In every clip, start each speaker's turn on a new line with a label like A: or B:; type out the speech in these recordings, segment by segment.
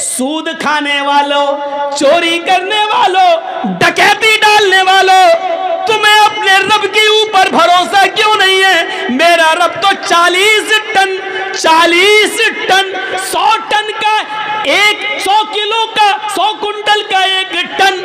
A: सूद खाने वालों, चोरी करने वालों, डकैती डालने वालों, तुम्हें अपने रब के ऊपर भरोसा क्यों नहीं है? मेरा रब तो 40 टन 100 टन का 100 किलो का 100 कुंटल का 1 टन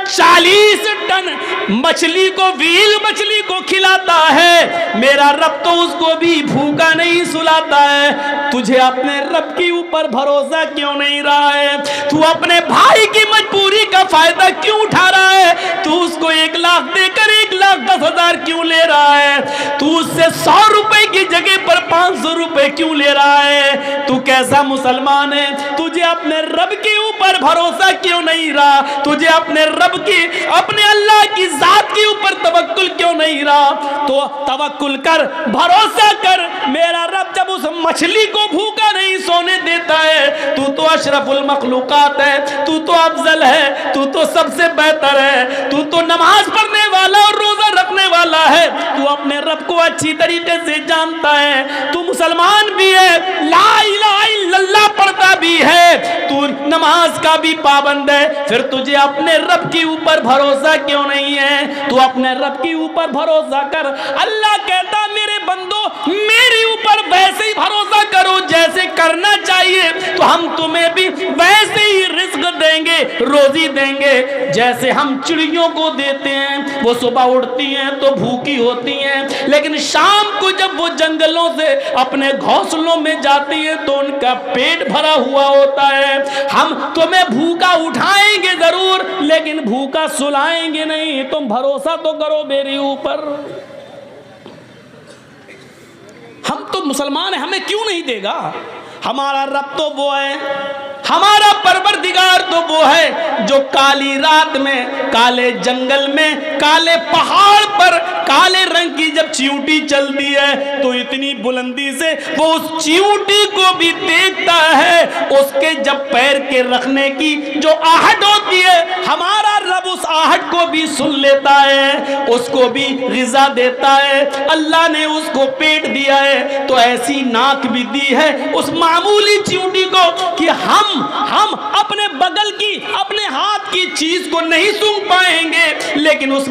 A: 40 टन मछली को, व्हील मछली को खिलाता है। मेरा रब तो उसको भी भूखा नहीं सुलाता है। तुझे अपने रब के ऊपर भरोसा क्यों नहीं रहा है? तू अपने भाई की मजबूरी का फायदा क्यों उठा रहा है? तू उसको 1 लाख देकर 1,10,000 क्यों ले रहा है? तू उससे 100 रुपए की जगह पर 500 रुपए क्यों ले रहा है? तू कैसा मुसलमान है? तुझे अपने रब के ऊपर भरोसा क्यों नहीं रहा? तुझे अपने रब की, अपने अल्लाह की जात के ऊपर तवक्कुल क्यों नहीं रहा? तो तवक्कुल कर, भरोसा कर। मेरा रब जब उस मछली को भूखा नहीं सोने देता है, तू तो अशरफुल मखलूकात है, तू तो अफजल है, तू तो सबसे बेहतर है, तू तो नमाज पढ़ने वाला और रोजा रखने वाला है, तू अपने रब को अच्छी तरीके से जानता है, तू मुसलमान भी है, ला इलाहा इल्लल्लाह पढ़ता भी है, तू नमाज का भी पाबंद है, फिर तुझे अपने रब के ऊपर भरोसा क्यों नहीं है? तू अपने रब के ऊपर भरोसा कर। अल्लाह कहता मेरे बंदो मेरे ऊपर वैसे ही भरोसा करो जैसे करना चाहिए, तो हम तुम्हें भी वैसे ही रिज्क देंगे, रोजी देंगे, जैसे हम चिड़ियों को देते हैं। वो सुबह उठती हैं तो भूखी होती हैं, लेकिन शाम को जब वो जंगलों से अपने घोंसलों में जाती है तो उनका पेट भरा हुआ होता है। हम तुम्हें भूखा उठाएंगे जरूर, लेकिन भूखा सुलाएंगे नहीं। तुम भरोसा तो करो मेरे ऊपर। हम तो मुसलमान हैं, हमें क्यों नहीं देगा? हमारा रब तो वो है, हमारा परवरदिगार तो वो है जो काली रात में, काले जंगल में, काले पहाड़ पर काले रंग की जब चींटी चलती है तो इतनी बुलंदी से वो उस चींटी को भी देखता है। उसके जब पैर के रखने की जो आहट होती है, हमारा रब उस आहट को भी सुन लेता है, उसको भी ग़िज़ा देता है। अल्लाह ने उसको पेट दिया है तो ऐसी नाक भी दी है उस मामूली चींटी को कि हम अपने बगल की, अपने हाथ की चीज को नहीं सूंघ पाएंगे, लेकिन उस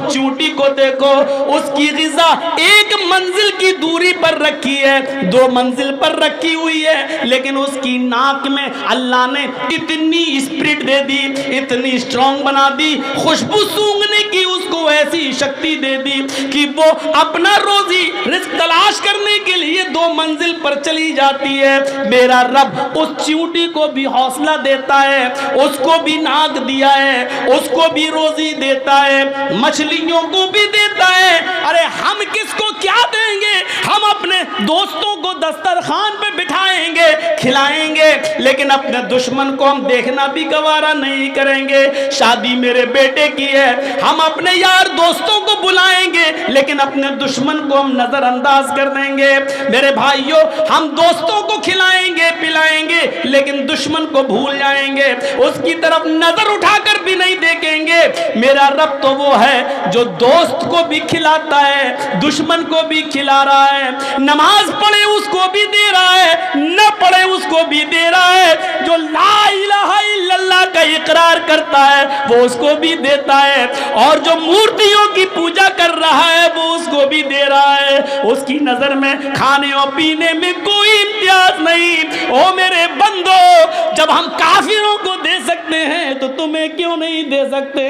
A: चींटी को देखो, उसकी ग़िज़ा 1 मंजिल की दूरी पर रखी है, 2 मंजिल पर रखी हुई है, लेकिन उसकी नाक में अल्लाह ने इतनी स्पिरिट दे दी, इतनी स्ट्रॉन्ग बना दी, खुशबू सूंघने की उसको ऐसी शक्ति दे दी कि वो अपना रोजी रिस्क तलाश करने के लिए 2 मंजिल पर चली जाती है। मेरा रब उस चींटी को भी हौसला देता है, उसको भी नाक दिया है, उसको भी रोजी देता है, मछलियों को भी देता है। अरे हम किसको क्या देंगे? हम अपने दोस्तों को दस्तरखान पे बिठाएंगे, खिलाएंगे, लेकिन अपने दुश्मन को हम देखना भी गवारा नहीं करेंगे। शादी मेरे बेटे की है, हम अपने यार दोस्तों को बुलाएंगे, लेकिन अपने दुश्मन को हम नजरअंदाज कर देंगे। मेरे भाइयों, हम दोस्तों को खिलाएंगे पिलाएंगे, लेकिन दुश्मन को भूल जाएंगे, उसकी तरफ नजर उठाकर भी नहीं देखेंगे। मेरा रब तो वो है जो दोस्त को भी खिलाता है, दुश्मन को भी खिला रहा है, नमाज पढ़े उसको भी दे रहा है, न पढ़े उसको भी दे रहा है, जो ला इलाहा इल्लल्लाह का इकरार करता है वो उसको भी देता है, और जो मूर्तियों की पूजा कर रहा है वो उसको भी दे रहा है। उसकी नजर में खाने और पीने में कोई इम्तियाज नहीं। ओ मेरे बंदो, जब हम काफिरों को दे सकते हैं तो तुम्हें क्यों नहीं दे सकते?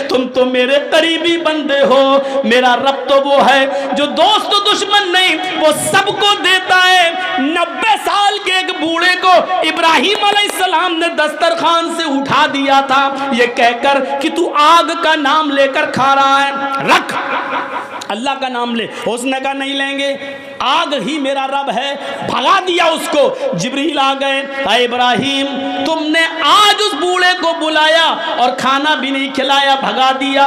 A: तुम तो मेरे करीबी बंदे हो। मेरा रब तो वो है जो दोस्त दुश्मन नहीं, वो सबको देता है। 90 साल के एक बूढ़े को इब्राहिम अलैहिस्सलाम ने दस्तरखान से उठा दिया था, ये कहकर कि तू आग का नाम लेकर खा रहा है, रख अल्लाह का नाम ले। उसने कहा नहीं लेंगे, आग ही मेरा रब है। भगा दिया उसको। जिब्रील आ गए, अरे इब्राहिम, तुमने आज उस बूढ़े को बुलाया और खाना भी नहीं खिलाया, भगा दिया,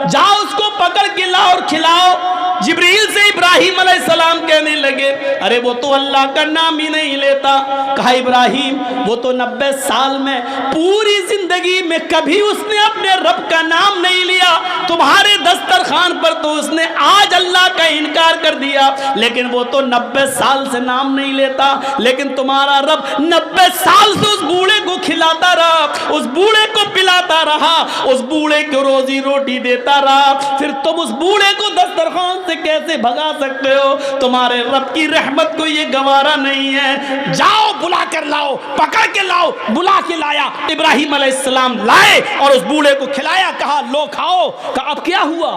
A: जाओ उसको पकड़ के लाओ और खिलाओ। जिब्रील से इब्राहिम अलैहिस्सलाम कहने लगे, अरे वो तो अल्लाह का नाम ही नहीं लेता। कहा इब्राहिम, वो तो 90 साल में पूरी जिंदगी में कभी उसने अपने रब का नाम नहीं लिया। तुम्हारे दस्तरखान पर तो उसने आज अल्लाह का इनकार कर दिया, लेकिन वो तो 90 साल से नाम नहीं लेता। लेकिन तुम्हारा रब 90 साल से उस बूढ़े को खिला खिलाता रहा, उस बूढ़े को रोजी रोटी देता रहा, फिर तुम उस बूढ़े को दस्तरखान से कैसे भगा सकते हो? तुम्हारे रब की रहमत को ये गवारा नहीं है। जाओ बुला कर लाओ, पकड़ के लाओ। बुला के लाया, इब्राहिम अलैहिस्सलाम लाए और उस बूढ़े को खिलाया। कहा लो खाओ। कहा अब क्या हुआ?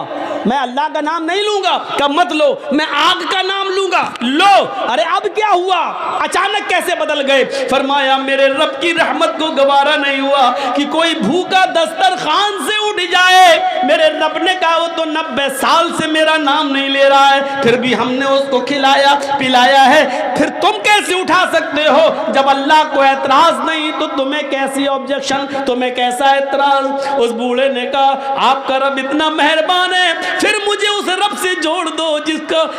A: मैं अल्लाह का नाम नहीं लूंगा। कहा मत लो, मैं आग का नाम लूंगा। लो। अरे अब क्या हुआ? अचानक कैसे बदल गए? फरमाया मेरे रब की रहमत को गवारा नहीं हुआ कि कोई भूखा दस्तरखान से उठ जाए। मेरे रब ने कहा वो तो 90 साल से मेरा नाम नहीं ले रहा है, फिर भी हमने उसको खिलाया पिलाया है। फिर तुम कैसे उठा सकते हो? जब अल्लाह को एतराज नहीं तो तुम्हें कैसी ऑब्जेक्शन, तुम्हें कैसा एतराज? उस बूढ़े ने कहा आपका रब इतना मेहरबान है, फिर मुझे उस रब से जोड़ दो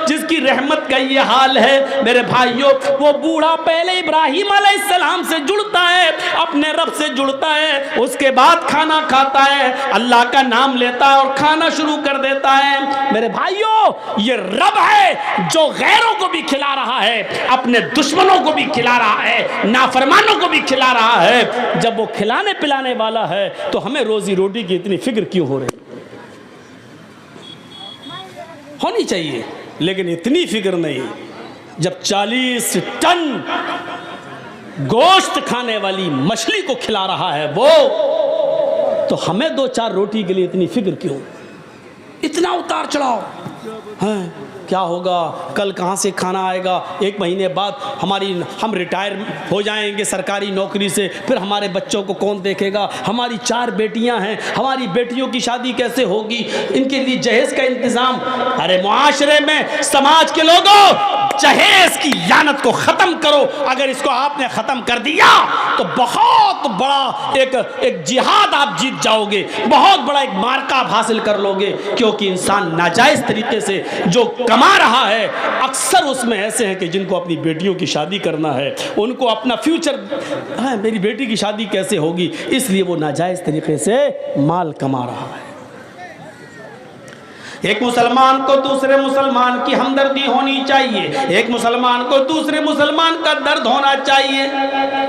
A: जिसकी रहमत का ये हाल है। मेरे भाइयों, वो बूढ़ा पहले इब्राहिम अलैहिस्सलाम से जुड़ता है, अपने रब से जुड़ता है, उसके बाद खाना खाता है, अल्लाह का नाम लेता है और खाना शुरू कर देता है। मेरे भाइयों, ये रब है जो गैरों को भी खिला रहा है, अपने दुश्मनों को भी खिला रहा है, नाफरमानों को भी खिला रहा है। जब वो खिलाने पिलाने वाला है तो हमें रोजी रोटी की इतनी फिक्र क्यों हो रही? होनी चाहिए, लेकिन इतनी फिक्र नहीं। जब 40 टन गोश्त खाने वाली मछली को खिला रहा है वो, तो हमें 2-4 रोटी के लिए इतनी फिक्र क्यों? इतना उतार चढ़ाव है। क्या होगा? कल कहाँ से खाना आएगा? 1 महीने बाद हम रिटायर हो जाएंगे सरकारी नौकरी से, फिर हमारे बच्चों को कौन देखेगा? हमारी 4 बेटियां हैं, हमारी बेटियों की शादी कैसे होगी? इनके लिए जहेज का इंतजाम। अरे मुआशरे में, समाज के लोगों, जहेज की लानत को खत्म करो। अगर इसको आपने खत्म कर दिया तो बहुत बड़ा एक जिहाद आप जीत जाओगे, बहुत बड़ा एक मार्का आप हासिल कर लोगे। क्योंकि इंसान नाजायज तरीके से जो कमा रहा है, अक्सर उसमें ऐसे हैं कि जिनको अपनी बेटियों की शादी करना है, उनको अपना फ्यूचर है, मेरी बेटी की शादी कैसे होगी, इसलिए वो नाजायज तरीके से माल कमा रहा है। एक मुसलमान को दूसरे मुसलमान की हमदर्दी होनी चाहिए, एक मुसलमान को दूसरे मुसलमान का दर्द होना चाहिए।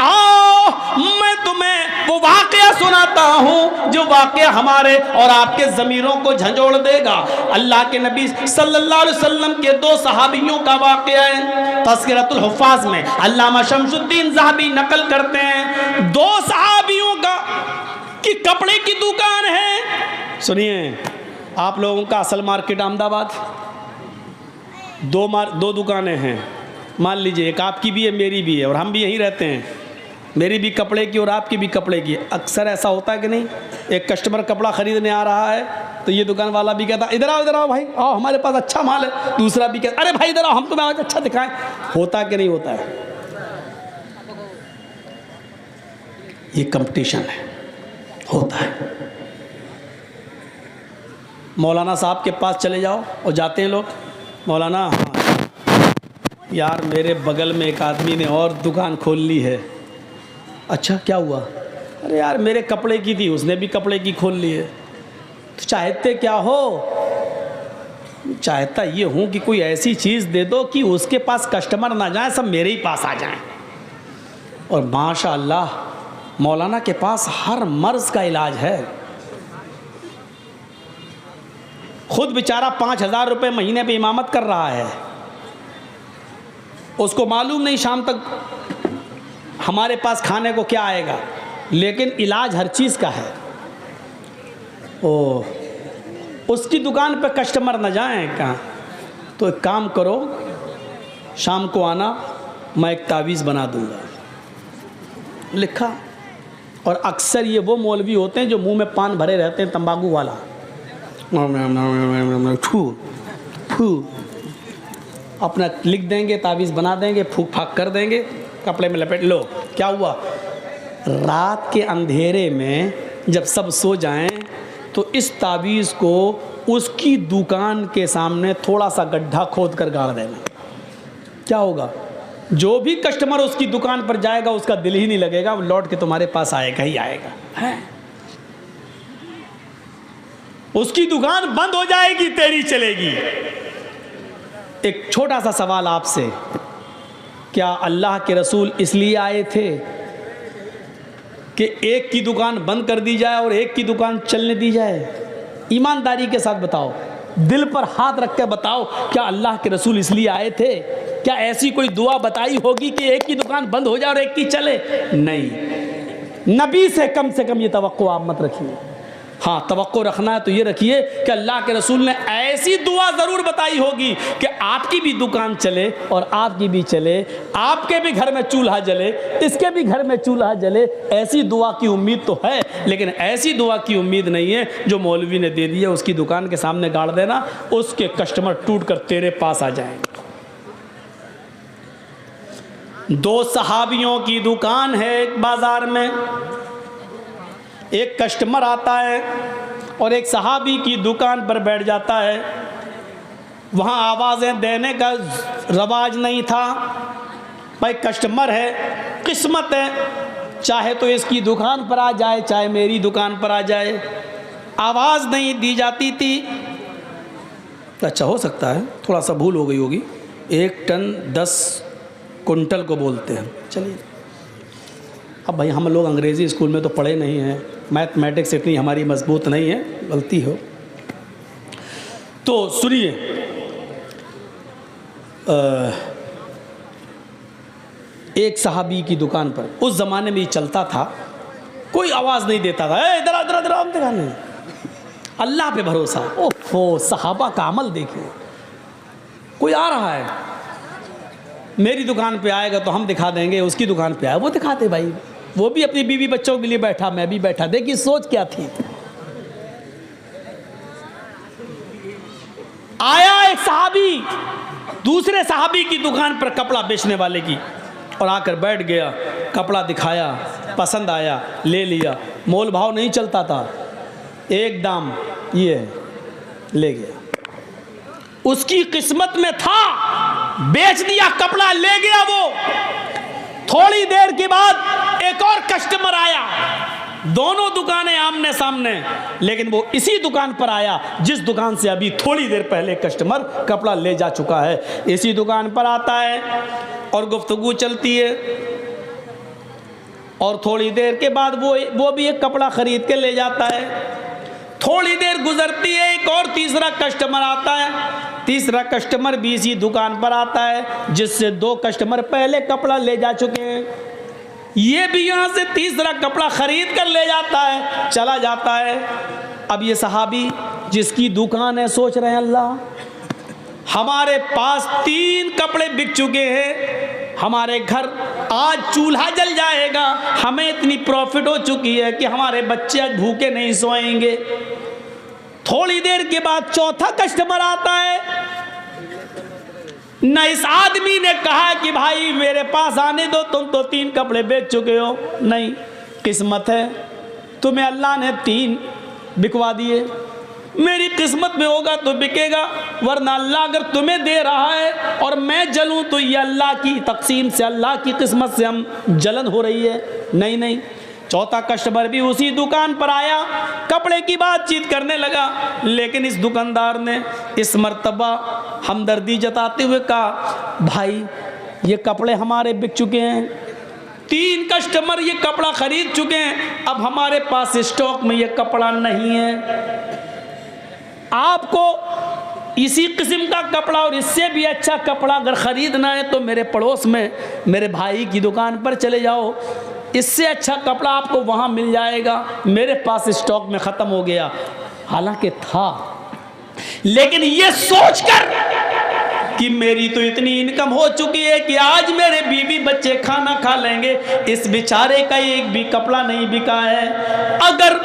A: आओ मैं तुम्हें वो वाकया सुनाता हूँ जो वाकया हमारे और आपके ज़मीरों को झंझोड़ देगा। अल्लाह के नबी सल्लल्लाहु अलैहि वसल्लम के 2 सहाबियों का वाकया है। तज़किरतुल हुफ़्फ़ाज़ में अल्लामा शमसुद्दीन ज़हाबी नकल करते हैं, 2 सहाबियों का कि कपड़े की दुकान है। सुनिए, आप लोगों का असल मार्केट अहमदाबाद, 2 दुकानें हैं। मान लीजिए एक आपकी भी है, मेरी भी है, और हम भी यहीं रहते हैं। मेरी भी कपड़े की और आपकी भी कपड़े की। अक्सर ऐसा होता है कि नहीं, एक कस्टमर कपड़ा ख़रीदने आ रहा है तो ये दुकान वाला भी कहता इधर आओ भाई, आओ हमारे पास अच्छा माल है। दूसरा भी कहता अरे भाई इधर आओ, हम तुम्हें आज अच्छा दिखाएं। होता कि नहीं होता है? ये कंपटीशन है, होता है। मौलाना साहब के पास चले जाओ और जाते हैं लोग, मौलाना हाँ यार मेरे बगल में एक आदमी ने और दुकान खोल ली है। अच्छा क्या हुआ? अरे यार मेरे कपड़े की थी, उसने भी कपड़े की खोल ली है। तो चाहते क्या हो? चाहता ये हूँ कि कोई ऐसी चीज़ दे दो कि उसके पास कस्टमर ना जाए, सब मेरे ही पास आ जाएं। और माशाअल्लाह मौलाना के पास हर मर्ज़ का इलाज है। खुद बेचारा 5,000 रुपये महीने पे इमामत कर रहा है। उसको मालूम नहीं शाम तक हमारे पास खाने को क्या आएगा, लेकिन इलाज हर चीज़ का है। ओह, उसकी दुकान पे कस्टमर न जाएं कहाँ? तो एक काम करो, शाम को आना, मैं एक तावीज़ बना दूंगा। लिखा। और अक्सर ये वो मौलवी होते हैं जो मुंह में पान भरे रहते हैं, तंबाकू वाला, अपना लिख देंगे, तावीज़ बना देंगे, फूक फाक कर देंगे, कपड़े में लपेट लो। क्या हुआ? रात के अंधेरे में जब सब सो जाएं तो इस तावीज़ को उसकी दुकान के सामने थोड़ा सा गड्ढा खोद कर गाड़ देना। क्या होगा? जो भी कस्टमर उसकी दुकान पर जाएगा उसका दिल ही नहीं लगेगा, वो लौट के तुम्हारे पास आएगा ही आएगा है। उसकी दुकान बंद हो जाएगी, तेरी चलेगी। एक छोटा सा सवाल आपसे, क्या अल्लाह के रसूल इसलिए आए थे कि एक की दुकान बंद कर दी जाए और एक की दुकान चलने दी जाए? ईमानदारी के साथ बताओ, दिल पर हाथ रख के बताओ, क्या अल्लाह के रसूल इसलिए आए थे? क्या ऐसी कोई दुआ बताई होगी कि एक की दुकान बंद हो जाए और एक की चले? नहीं, नबी से कम ये तवक्को आप मत रखिए। हाँ, तवक्को रखना है तो ये रखिए कि अल्लाह के रसूल ने ऐसी दुआ ज़रूर बताई होगी कि आपकी भी दुकान चले और आपकी भी चले, आपके भी घर में चूल्हा जले, इसके भी घर में चूल्हा जले। ऐसी दुआ की उम्मीद तो है, लेकिन ऐसी दुआ की उम्मीद नहीं है जो मौलवी ने दे दी है, उसकी दुकान के सामने गाड़ देना, उसके कस्टमर टूट कर तेरे पास आ जाएंगे। 2 सहाबियों की दुकान है एक बाज़ार में, एक कस्टमर आता है और एक सहाबी की दुकान पर बैठ जाता है। वहाँ आवाज़ें देने का रवाज नहीं था। भाई कस्टमर है, किस्मत है, चाहे तो इसकी दुकान पर आ जाए, चाहे मेरी दुकान पर आ जाए। आवाज़ नहीं दी जाती थी। अच्छा, हो सकता है थोड़ा सा भूल हो गई होगी, 1 टन 10 कुंटल को बोलते हैं। चलिए, अब भाई हम लोग अंग्रेज़ी स्कूल में तो पढ़े नहीं हैं, मैथमेटिक्स इतनी हमारी मजबूत नहीं है, गलती हो तो सुनिए। एक सहाबी की दुकान पर, उस ज़माने में ये चलता था, कोई आवाज़ नहीं देता था, इधर इधर इधर हम दिखा नहीं, अल्लाह पे भरोसा। ओहो, सहाबा का अमल देखिए। कोई आ रहा है, मेरी दुकान पे आएगा तो हम दिखा देंगे, उसकी दुकान पे आए वो दिखाते। भाई वो भी अपनी बीवी बच्चों के लिए बैठा, मैं भी बैठा। देखिए सोच क्या थी। आया एक सहाबी दूसरे सहाबी की दुकान पर, कपड़ा बेचने वाले की, और आकर बैठ गया, कपड़ा दिखाया, पसंद आया, ले लिया। मोल भाव नहीं चलता था, एक दाम ये है, ले गया। उसकी किस्मत में था, बेच दिया कपड़ा, ले गया वो। थोड़ी देर के बाद एक और कस्टमर आया, दोनों दुकानें आमने सामने, लेकिन वो इसी दुकान पर आया जिस दुकान से अभी थोड़ी देर पहले कस्टमर कपड़ा ले जा चुका है। इसी दुकान पर आता है और गुफ्तगू चलती है, और थोड़ी देर के बाद वो भी एक कपड़ा खरीद के ले जाता है। थोड़ी देर गुजरती है, एक और तीसरा कस्टमर आता है। तीसरा कस्टमर भी इसी दुकान पर आता है जिससे 2 कस्टमर पहले कपड़ा ले जा चुके हैं। ये भी यहाँ से तीसरा कपड़ा खरीद कर ले जाता है, चला जाता है। अब ये सहाबी जिसकी दुकान है सोच रहे हैं, अल्लाह हमारे पास 3 कपड़े बिक चुके हैं, हमारे घर आज चूल्हा जल जाएगा, हमें इतनी प्रॉफिट हो चुकी है कि हमारे बच्चे आज भूखे नहीं सोएंगे। थोड़ी देर के बाद चौथा कस्टमर आता है। न इस आदमी ने कहा कि भाई मेरे पास आने दो, तुम तो 3 कपड़े बेच चुके हो। नहीं, किस्मत है, तुम्हें अल्लाह ने 3 बिकवा दिए। मेरी किस्मत में होगा तो बिकेगा, वरना अल्लाह अगर तुम्हें दे रहा है और मैं जलूं तो ये अल्लाह की तकसीम से, अल्लाह की किस्मत से हम जलन हो रही है। नहीं नहीं। चौथा कस्टमर भी उसी दुकान पर आया, कपड़े की बातचीत करने लगा, लेकिन इस दुकानदार ने इस मर्तबा हमदर्दी जताते हुए कहा, भाई ये कपड़े हमारे बिक चुके हैं, 3 कस्टमर ये कपड़ा खरीद चुके हैं, अब हमारे पास स्टॉक में ये कपड़ा नहीं है। आपको इसी किस्म का कपड़ा और इससे भी अच्छा कपड़ा अगर ख़रीदना है तो मेरे पड़ोस में मेरे भाई की दुकान पर चले जाओ, इससे अच्छा कपड़ा आपको वहाँ मिल जाएगा, मेरे पास स्टॉक में ख़त्म हो गया। हालांकि था, लेकिन ये सोचकर कि मेरी तो इतनी इनकम हो चुकी है कि आज मेरे बीवी बच्चे खाना खा लेंगे, इस बेचारे का एक भी कपड़ा नहीं बिका है। अगर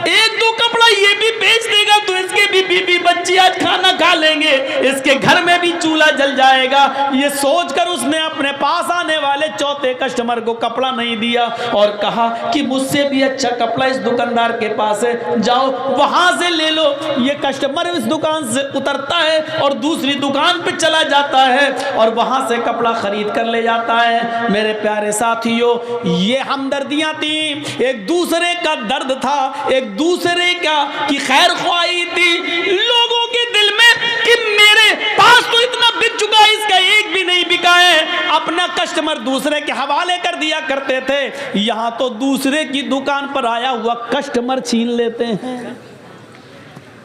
A: 1-2 कपड़ा ये भी बेच देगा तो इसके भी बीवी बच्चे आज खाना खा लेंगे, इसके घर में भी चूल्हा जल जाएगा। ये सोचकर उसने अपने पास आने वाले चौथे कस्टमर को कपड़ा नहीं दिया और कहा कि मुझसे भी अच्छा कपड़ा इस दुकानदार के पास है, जाओ वहां से ले लो। ये कस्टमर इस दुकान से उतरता है और दूसरी दुकान पे चला जाता है और वहां से कपड़ा खरीद कर ले जाता है। मेरे प्यारे साथियों, ये हमदर्दियां थी, एक दूसरे का दर्द था, एक दूसरे का की खैर ख्वाही थी लोगों के दिल में कि मेरे पास तो इतना बिक चुका है, इसका एक भी नहीं बिका है, अपना कस्टमर दूसरे के हवाले कर दिया करते थे, यहां तो दूसरे की दुकान पर आया हुआ कस्टमर छीन लेते हैं,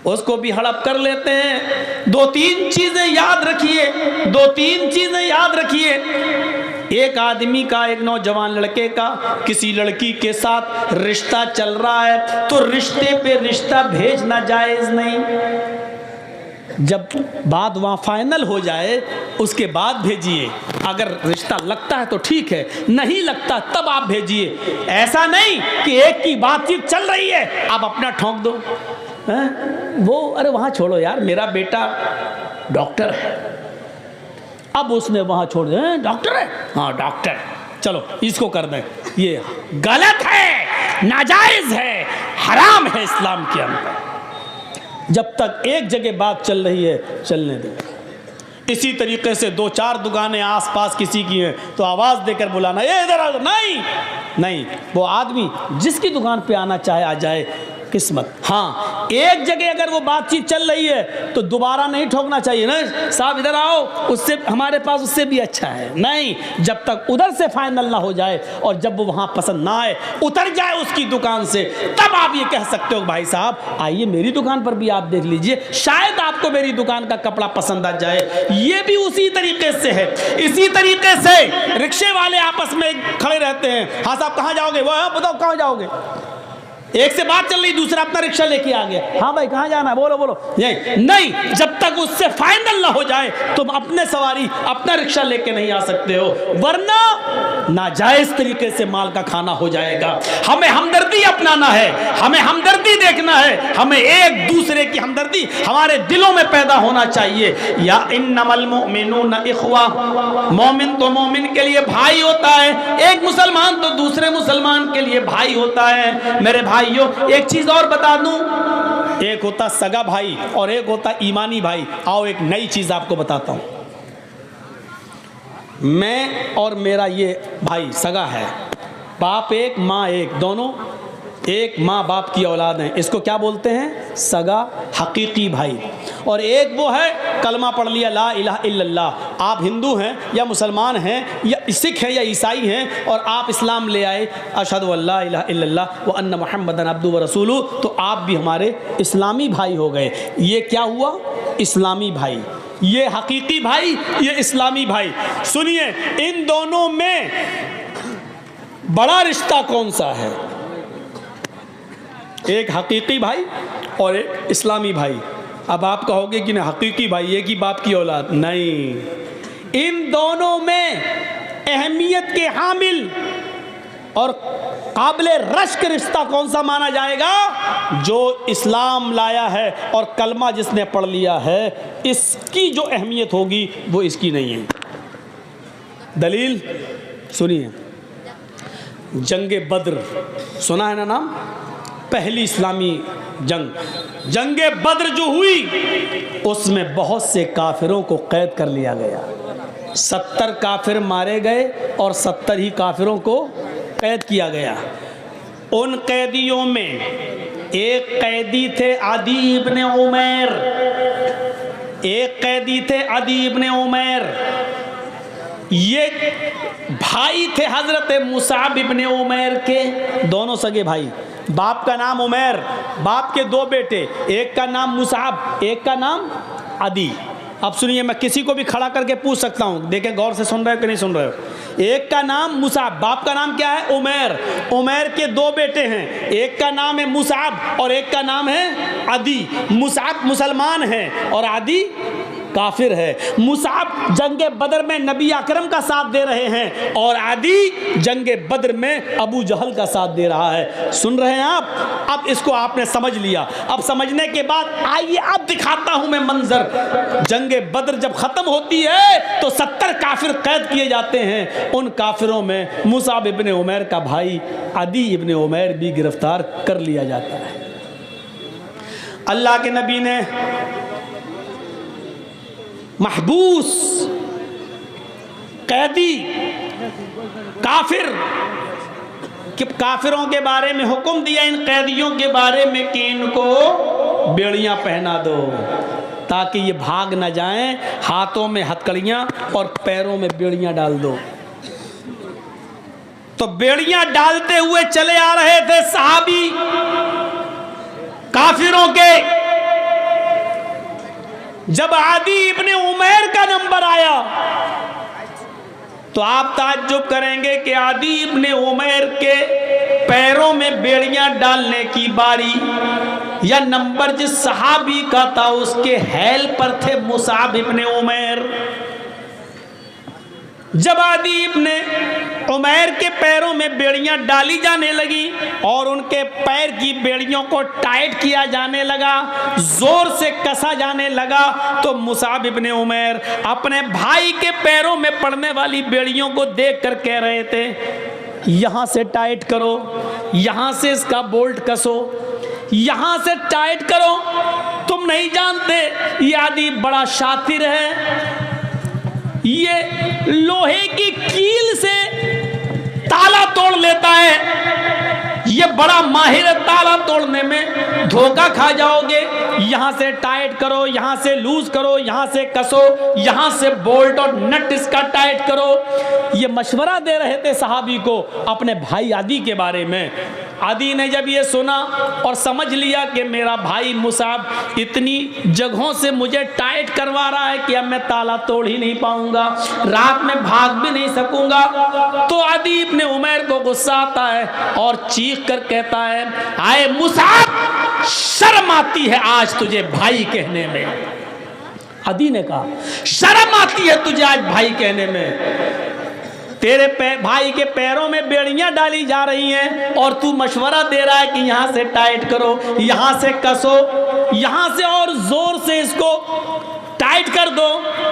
A: उसको भी हड़प कर लेते हैं। दो तीन चीजें याद रखिए, दो तीन चीजें याद रखिए। एक आदमी का, एक नौजवान लड़के का किसी लड़की के साथ रिश्ता चल रहा है तो रिश्ते पे रिश्ता भेजना जायज नहीं। जब बात वहां फाइनल हो जाए उसके बाद भेजिए। अगर रिश्ता लगता है तो ठीक है, नहीं लगता तब आप भेजिए। ऐसा नहीं कि एक की बातचीत चल रही है आप अपना ठोंक दो। वो अरे वहां छोड़ो यार, मेरा बेटा डॉक्टर है, अब उसने वहां छोड़ दिया, डॉक्टर है, हाँ डॉक्टर, चलो इसको कर दें। ये गलत है, नाजायज है, हराम है इस्लाम के अंदर। जब तक एक जगह बात चल रही है चलने दो। इसी तरीके से दो चार दुकानें आसपास किसी की हैं तो आवाज देकर बुलाना, ये इधर आ, नहीं नहीं, वो आदमी जिसकी दुकान पे आना चाहे आ जाए, किस्मत। हाँ, एक जगह अगर वो बातचीत चल रही है तो दोबारा नहीं ठोकना चाहिए ना, साहब इधर आओ, उससे हमारे पास उससे भी अच्छा है। नहीं, जब तक उधर से फाइनल ना हो जाए और जब वो वहां पसंद ना आए, उतर जाए उसकी दुकान से, तब आप ये कह सकते हो भाई साहब आइए मेरी दुकान पर भी आप देख लीजिए, शायद आपको मेरी दुकान का कपड़ा पसंद आ जाए। ये भी उसी तरीके से है। इसी तरीके से रिक्शे वाले आपस में खड़े रहते हैं, हाँ साहब कहाँ जाओगे, वो बताओ कहाँ जाओगे, एक से बात चल रही, दूसरा अपना रिक्शा लेके आ गया, हाँ भाई कहाँ जाना है, बोलो बोलो। नहीं, जब तक उससे फाइनल ना हो जाए तुम अपने सवारी अपना रिक्शा लेके नहीं आ सकते हो, वरना नाजायज तरीके से माल का खाना हो जाएगा। हमें हमदर्दी अपनाना है, हमें हमदर्दी देखना है, हमें एक दूसरे की हमदर्दी हमारे दिलों में पैदा होना चाहिए। या इन्नमल मुमिनूना इख्वा, मोमिन तो मोमिन के लिए भाई होता है, एक मुसलमान तो दूसरे मुसलमान के लिए भाई होता है। मेरे भाइयों, एक चीज और बता दूं, एक होता सगा भाई और एक होता ईमानी भाई। आओ एक नई चीज आपको बताता हूं। मैं और मेरा ये भाई सगा है, बाप एक माँ एक, दोनों एक माँ बाप की औलाद हैं, इसको क्या बोलते हैं, सगा हकीकी भाई। और एक वो है कलमा पढ़ लिया ला इलाहा इल्लल्लाह, आप हिंदू हैं या मुसलमान हैं या सिख हैं या ईसाई हैं और आप इस्लाम ले आए, अशहदु अल्ला इलाहा इल्लल्लाह व अन्ना मुहम्मदन अब्दुहु व रसूलुहु, तो आप भी हमारे इस्लामी भाई हो गए। ये क्या हुआ, इस्लामी भाई, ये हकीकी भाई, ये इस्लामी भाई। सुनिए, इन दोनों में बड़ा रिश्ता कौन सा है, एक हकीकी भाई और एक इस्लामी भाई। अब आप कहोगे कि ना हकीकी भाई एक ही बाप की औलाद, नहीं, इन दोनों में अहमियत के हामिल और काबिले रश्क रिश्ता कौन सा माना जाएगा, जो इस्लाम लाया है और कलमा जिसने पढ़ लिया है, इसकी जो अहमियत होगी वो इसकी नहीं है। दलील सुनिए, जंगे बद्र सुना है ना नाम, पहली इस्लामी जंगे बद्र जो हुई उसमें बहुत से काफिरों को कैद कर लिया गया। 70 काफिर मारे गए और 70 ही काफिरों को कैद किया गया। उन कैदियों में एक कैदी थे अदी इब्ने उमैर, एक कैदी थे अदी इब्ने उमैर, ये भाई थे हजरत मुसाब इब्ने उमैर के, दोनों सगे भाई, बाप का नाम उमैर, बाप के दो बेटे, एक का नाम मुसाब, एक का नाम अदी। अब सुनिए, मैं किसी को भी खड़ा करके पूछ सकता हूं, देखें गौर से सुन रहे हो कि नहीं सुन रहे हो। एक का नाम मुसाब, बाप का नाम क्या है, उमैर, उमैर के दो बेटे हैं, एक का नाम है मुसाब और एक का नाम है अदी। मुसाब मुसलमान है और अदी काफिर है। मुसाब जंगे बदर में नबी अकरम का साथ दे रहे हैं और आदि जंगे बदर में अबू जहल का साथ दे रहा है। सुन रहे हैं आप? अब इसको आपने समझ लिया। अब समझने के बाद आइए अब दिखाता हूं मैं मंजर। जंगे बदर जब खत्म होती है तो 70 काफिर कैद किए जाते हैं। उन काफिरों में मुसाब इब्ने उमैर का भाई अदी इब्ने उमैर भी गिरफ्तार कर लिया जाता है। अल्लाह के नबी ने महबूस कैदी काफिर काफिरों के बारे में हुक्म दिया, इन कैदियों के बारे में कि इनको बेड़ियां पहना दो। ताकि ये भाग न जाएं। हाथों में हथकड़ियां और पैरों में बेड़ियां डाल दो। तो बेड़ियां डालते हुए चले आ रहे थे सहाबी काफिरों के। जब आदी इब्ने उमैर का नंबर आया तो आप ताज्जुब करेंगे कि आदी इब्ने उमैर के पैरों में बेड़ियां डालने की बारी या नंबर जिस सहाबी का था उसके हैल पर थे मुसाब इब्ने उमैर। जब आदी इब्ने उमैर के पैरों में बेड़ियां डाली जाने लगी और उनके पैर की बेड़ियों को टाइट किया जाने लगा, जोर से कसा जाने लगा, तो मुसाब इब्ने उमैर अपने भाई के पैरों में पड़ने वाली बेड़ियों को देखकर कह रहे थे, यहां से टाइट करो, यहां से इसका बोल्ट कसो, यहां से टाइट करो। तुम नहीं जानते ये आदि बड़ा शातिर है, ये लोहे की कील से ताला तोड़ लेता है, ये बड़ा माहिर है ताला तोड़ने में, धोखा खा जाओगे। यहां से टाइट करो, यहां से लूज करो, यहां से कसो, यहां से बोल्ट और नट इसका टाइट करो। ये मशवरा दे रहे थे सहाबी को अपने भाई आदी के बारे में। आदी ने जब ये सुना और समझ लिया कि मेरा भाई मुसाब इतनी जगहों से मुझे टाइट करवा रहा है कि अब मैं ताला तोड़ ही नहीं पाऊंगा, रात में भाग भी नहीं सकूंगा, तो आदी इब्ने उमैर को गुस्सा आता है और चीख कर कहता है, आए मुसाब, शर्म आती है आज तुझे भाई कहने में। आदी ने कहा, शर्म आती है तुझे आज भाई कहने में, तेरे भाई के पैरों में बेड़ियां डाली जा रही हैं और तू मशवरा दे रहा है कि यहां से टाइट करो, यहां से कसो, यहां से और जोर से इसको टाइट कर दो।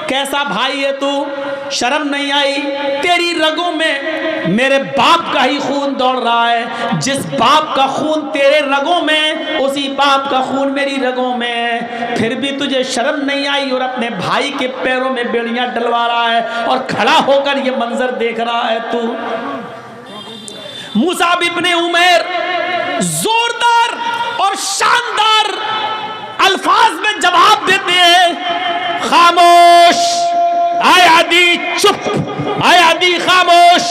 A: कैसा भाई है तू, शर्म नहीं आई? तेरी रगों में मेरे बाप का ही खून दौड़ रहा है, जिस बाप का खून तेरे रगों में उसी बाप का खून मेरी रगों में है, फिर भी तुझे शर्म नहीं आई और अपने भाई के पैरों में बेड़ियां डलवा रहा है और खड़ा होकर ये मंजर देख रहा है तू। मुसाब इब्ने उमैर जोरदार और शानदार अल्फाज में जवाब देते हैं, खामोश, आए आदि चुप, आए आदि खामोश,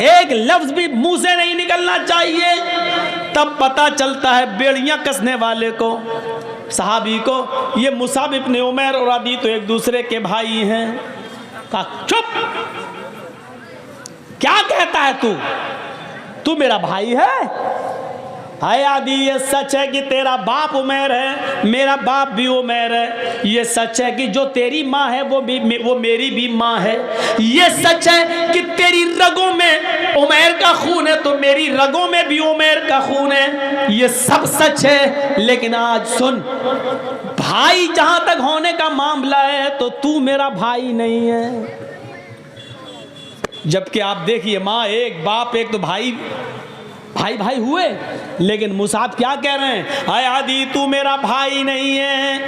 A: एक लफ्ज भी मुंह से नहीं निकलना चाहिए। तब पता चलता है बेड़ियां कसने वाले को, सहाबी को, ये मुसाब इब्ने उमैर और आदि तो एक दूसरे के भाई हैं। कहा चुप, क्या कहता है तू मेरा भाई है? हाय आदि, ये सच है कि तेरा बाप उमैर है, मेरा बाप भी उमैर है। ये सच है कि जो तेरी माँ है वो मेरी भी माँ है। ये सच है कि तेरी रगों में उमैर का खून है तो मेरी रगों में भी उमैर का खून है। ये सब सच है, लेकिन आज सुन, भाई जहां तक होने का मामला है तो तू मेरा भाई नहीं है। जबकि आप देखिए, माँ एक बाप एक, तो भाई भाई हुए, लेकिन मुसाब क्या कह रहे हैं, हाय आदि तू मेरा भाई नहीं है।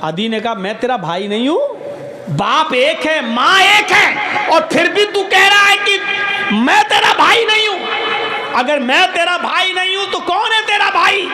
A: आदि ने कहा, मैं तेरा भाई नहीं हूं, बाप एक है, माँ एक है, और फिर भी तू कह रहा है कि मैं तेरा भाई नहीं हूं। अगर मैं तेरा भाई नहीं हूं तो कौन है तेरा भाई?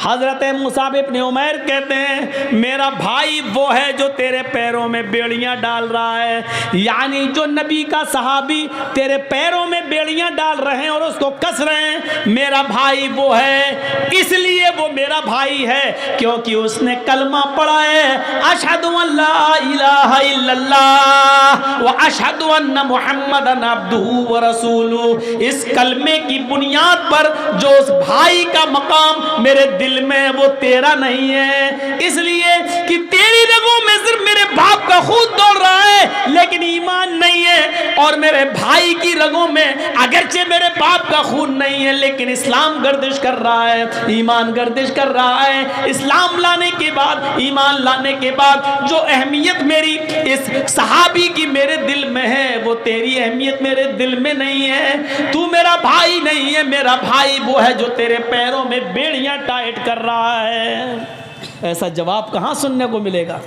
A: हजरत मुसाब इब्ने उमैर कहते हैं, मेरा भाई वो है जो तेरे पैरों में बेड़ियां डाल रहा है, यानी जो नबी का सहाबी तेरे पैरों में बेड़ियां डाल रहे हैं और उसको कस रहे हैं, मेरा भाई वो है। इसलिए वो मेरा भाई है क्योंकि उसने कलमा पढ़ा है, अशहदु अल्ला इलाहा इल्लल्लाह व अशहदु अन्ना मुहम्मदन अब्दुहु व रसूलुहु। इस कलमे की बुनियाद पर जो उस भाई का मकाम मेरे दिल में, वो तेरा नहीं है, इसलिए कि तेरी रगों में सिर्फ मेरे बाप का खून दौड़ रहा है लेकिन ईमान नहीं है, और मेरे भाई की रगों में अगरचे मेरे बाप का खून नहीं है लेकिन इस्लाम गर्दिश कर रहा है, ईमान गर्दिश कर रहा है। इस्लाम लाने के बाद, ईमान लाने के बाद जो अहमियत मेरी इस सहाबी की मेरे दिल में है, वो तेरी अहमियत मेरे दिल में नहीं है। तू मेरा भाई नहीं है, मेरा भाई वो है जो तेरे पैरों में बेड़ियां टाइट कर रहा है। ऐसा जवाब कहां सुनने को मिलेगा?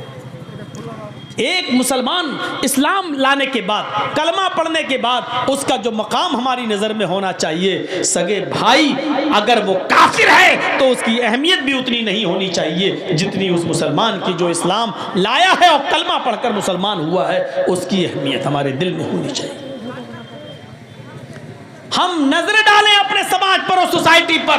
A: एक मुसलमान इस्लाम लाने के बाद, कलमा पढ़ने के बाद उसका जो मकाम हमारी नज़र में होना चाहिए, सगे भाई अगर वो काफिर है तो उसकी अहमियत भी उतनी नहीं होनी चाहिए जितनी उस मुसलमान की जो इस्लाम लाया है और कलमा पढ़कर मुसलमान हुआ है, उसकी अहमियत हमारे दिल में होनी चाहिए। हम नजर डालें अपने समाज पर और सोसाइटी पर,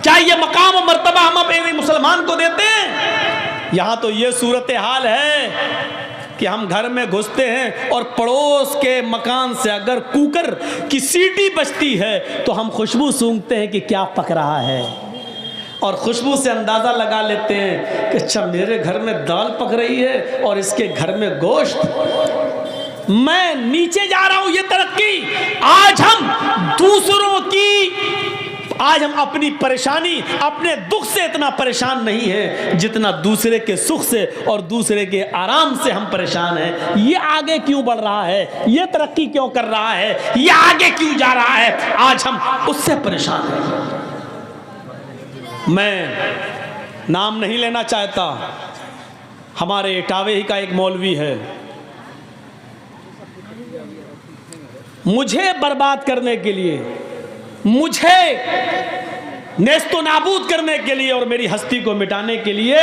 A: क्या ये मकाम और मर्तबा हम अपने मुसलमान को देते हैं? यहाँ तो ये सूरत हाल है कि हम घर में घुसते हैं और पड़ोस के मकान से अगर कुकर की सीटी बजती है तो हम खुशबू सूंघते हैं कि क्या पक रहा है, और खुशबू से अंदाज़ा लगा लेते हैं कि अच्छा मेरे घर में दाल पक रही है और इसके घर में गोश्त। मैं नीचे जा रहा हूँ, ये तरक्की। आज हम अपनी परेशानी, अपने दुख से इतना परेशान नहीं है जितना दूसरे के सुख से और दूसरे के आराम से हम परेशान हैं। ये आगे क्यों बढ़ रहा है, ये तरक्की क्यों कर रहा है, ये आगे क्यों जा रहा है, आज हम उससे परेशान हैं। मैं नाम नहीं लेना चाहता, हमारे इटावे ही का एक मौलवी है, मुझे बर्बाद करने के लिए, मुझे नेस्तो नाबूद करने के लिए और मेरी हस्ती को मिटाने के लिए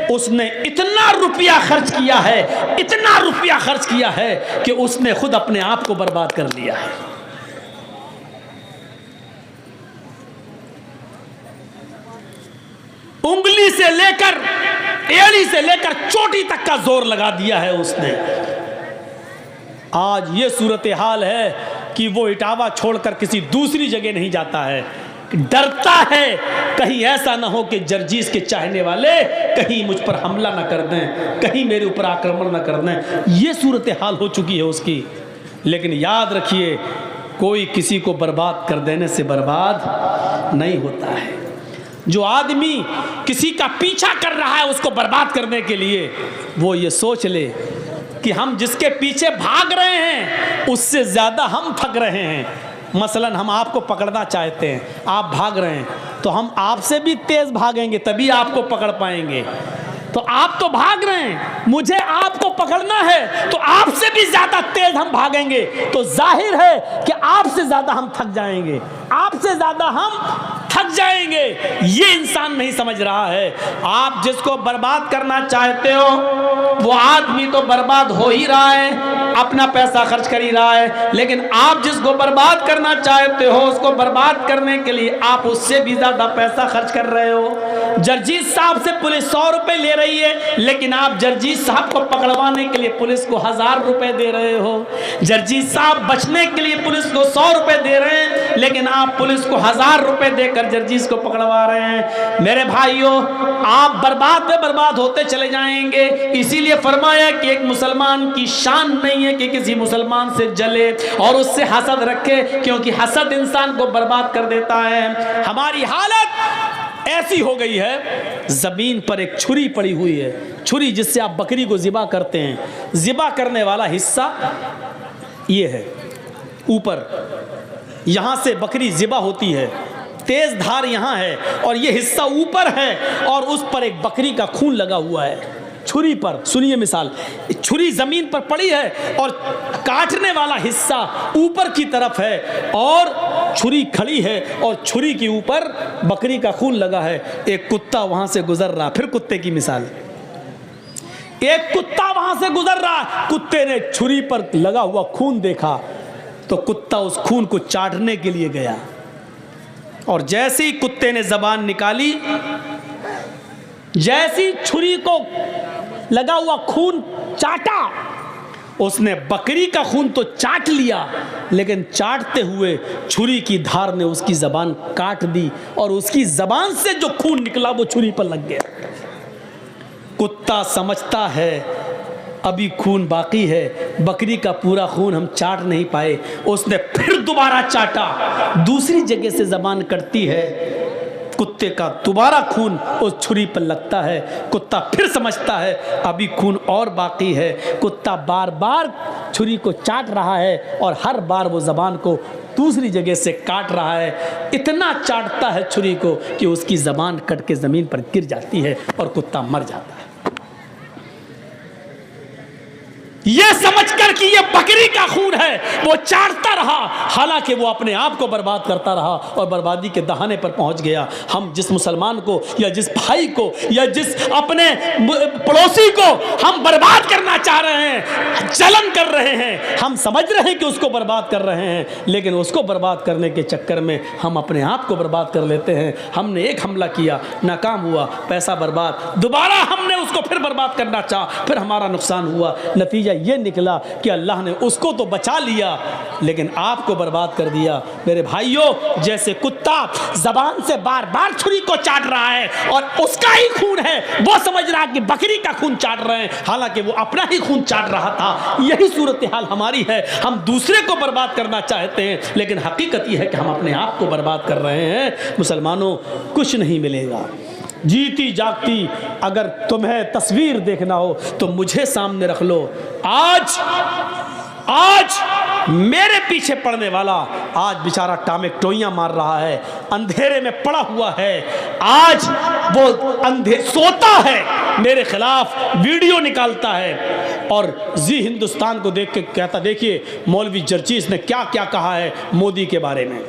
A: उसने इतना रुपया खर्च किया है, इतना रुपया खर्च किया है कि उसने खुद अपने आप को बर्बाद कर लिया है। उंगली से लेकर, एड़ी से लेकर चोटी तक का जोर लगा दिया है उसने। आज ये सूरत हाल है कि वो इटावा छोड़कर किसी दूसरी जगह नहीं जाता है, डरता है कहीं ऐसा ना हो कि जर्जीस के चाहने वाले कहीं मुझ पर हमला ना कर दें, कहीं मेरे ऊपर आक्रमण ना कर दें। ये सूरत हाल हो चुकी है उसकी। लेकिन याद रखिए, कोई किसी को बर्बाद कर देने से बर्बाद नहीं होता है। जो आदमी किसी का पीछा कर रहा है उसको बर्बाद करने के लिए, वो ये सोच ले कि हम जिसके पीछे भाग रहे हैं उससे ज़्यादा हम थक रहे हैं। मसलन हम आपको पकड़ना चाहते हैं, आप भाग रहे हैं, तो हम आपसे भी तेज़ भागेंगे तभी आपको पकड़ पाएंगे। तो आप तो भाग रहे हैं, मुझे आपको पकड़ना है तो आपसे भी ज़्यादा तेज़ हम भागेंगे, तो जाहिर है कि आपसे ज़्यादा हम थक जाएंगे, आपसे ज़्यादा हम थक जाएंगे। ये इंसान नहीं समझ रहा है। आप जिसको बर्बाद करना चाहते हो वो आदमी तो बर्बाद हो ही रहा है, अपना पैसा खर्च कर ही रहा है, लेकिन आप जिसको बर्बाद करना चाहते हो उसको बर्बाद करने के लिए आप उससे भी ज़्यादा पैसा खर्च कर रहे हो। जर्जीत साहब से पुलिस 100 रुपये ले रही है, लेकिन आप जर्जीत साहब को पकड़वाने के लिए पुलिस को 1000 रुपये दे रहे हो। जर्जीत साहब बचने के लिए पुलिस को 100 रुपये दे रहे हैं, लेकिन आप पुलिस को 1000 रुपये देकर जर्जीस को पकड़वा रहे हैं। मेरे भाइयों, आप बर्बाद पे बर्बाद होते चले जाएंगे। इसीलिए फरमाया कि एक मुसलमान की शान नहीं है कि किसी मुसलमान से जले और उससे हसद रखे, क्योंकि हसद इंसान को बर्बाद कर देता है। हमारी हालत ऐसी हो गई है, जमीन पर एक छुरी पड़ी हुई है, छुरी जिससे आप बकरी को ज़िबा करते हैं। ज़िबा करने वाला हिस्सा ये है, ऊपर यहाँ से बकरी ज़िबा होती है, तेज धार यहाँ है और ये हिस्सा ऊपर है और उस पर एक बकरी का खून लगा हुआ है छुरी पर। सुनिए मिसाल, छुरी जमीन पर पड़ी है और काटने वाला हिस्सा ऊपर की तरफ है और छुरी खड़ी है और छुरी के ऊपर बकरी का खून लगा है। एक कुत्ता वहां से गुजर रहा, फिर कुत्ते की मिसाल, एक कुत्ता वहां से गुजर रहा, कुत्ते ने छुरी पर लगा हुआ खून देखा तो कुत्ता उस खून को चाटने के लिए गया और जैसे ही कुत्ते ने जबान निकाली, जैसी छुरी को लगा हुआ खून चाटा, उसने बकरी का खून तो चाट लिया, लेकिन चाटते हुए छुरी की धार ने उसकी जबान काट दी और उसकी जबान से जो खून निकला वो छुरी पर लग गया। कुत्ता समझता है अभी खून बाकी है, बकरी का पूरा खून हम चाट नहीं पाए। उसने फिर दोबारा चाटा, दूसरी जगह से जबान कटती है, कुत्ते का दोबारा खून उस छुरी पर लगता है। कुत्ता फिर समझता है अभी खून और बाकी है। कुत्ता बार बार छुरी को चाट रहा है और हर बार वो जबान को दूसरी जगह से काट रहा है। इतना चाटता है छुरी को कि उसकी जबान कट के ज़मीन पर गिर जाती है और कुत्ता मर जाता है। ये समझकर कि ये बकरी का खून है वो चाटता रहा, हालांकि वो अपने आप को बर्बाद करता रहा और बर्बादी के दहाने पर पहुंच गया। हम जिस मुसलमान को या जिस भाई को या जिस अपने पड़ोसी को हम बर्बाद करना चाह रहे हैं, जलन कर रहे हैं, हम समझ रहे हैं कि उसको बर्बाद कर रहे हैं, लेकिन उसको बर्बाद करने के चक्कर में हम अपने आप को बर्बाद कर लेते हैं। हमने एक हमला किया, नाकाम हुआ, पैसा बर्बाद, दोबारा हमने उसको फिर बर्बाद करना चाहा, फिर हमारा नुकसान हुआ। नतीजा ये निकला कि अल्लाह ने उसको तो बचा लिया लेकिन आपको बर्बाद कर दिया। मेरे भाइयों, जैसे कुत्ता जबान से बार बार छुरी को चाट रहा है और उसका ही खून है, वो समझ रहा है कि बकरी का खून चाट रहे हैं, हालांकि वो अपना ही खून चाट रहा था। यही सूरत हाल हमारी है। हम दूसरे को बर्बाद करना चाहते हैं, लेकिन हकीकत यह है कि हम अपने आप को बर्बाद कर रहे हैं। मुसलमानों, कुछ नहीं मिलेगा। जीती जागती अगर तुम्हें तस्वीर देखना हो तो मुझे सामने रख लो। आज मेरे पीछे पड़ने वाला आज बेचारा टामे टोइयां मार रहा है, अंधेरे में पड़ा हुआ है, आज वो सोता है, मेरे खिलाफ वीडियो निकालता है और जी हिंदुस्तान को देख के कहता, देखिए मौलवी जर्जीस ने क्या क्या कहा है मोदी के बारे में,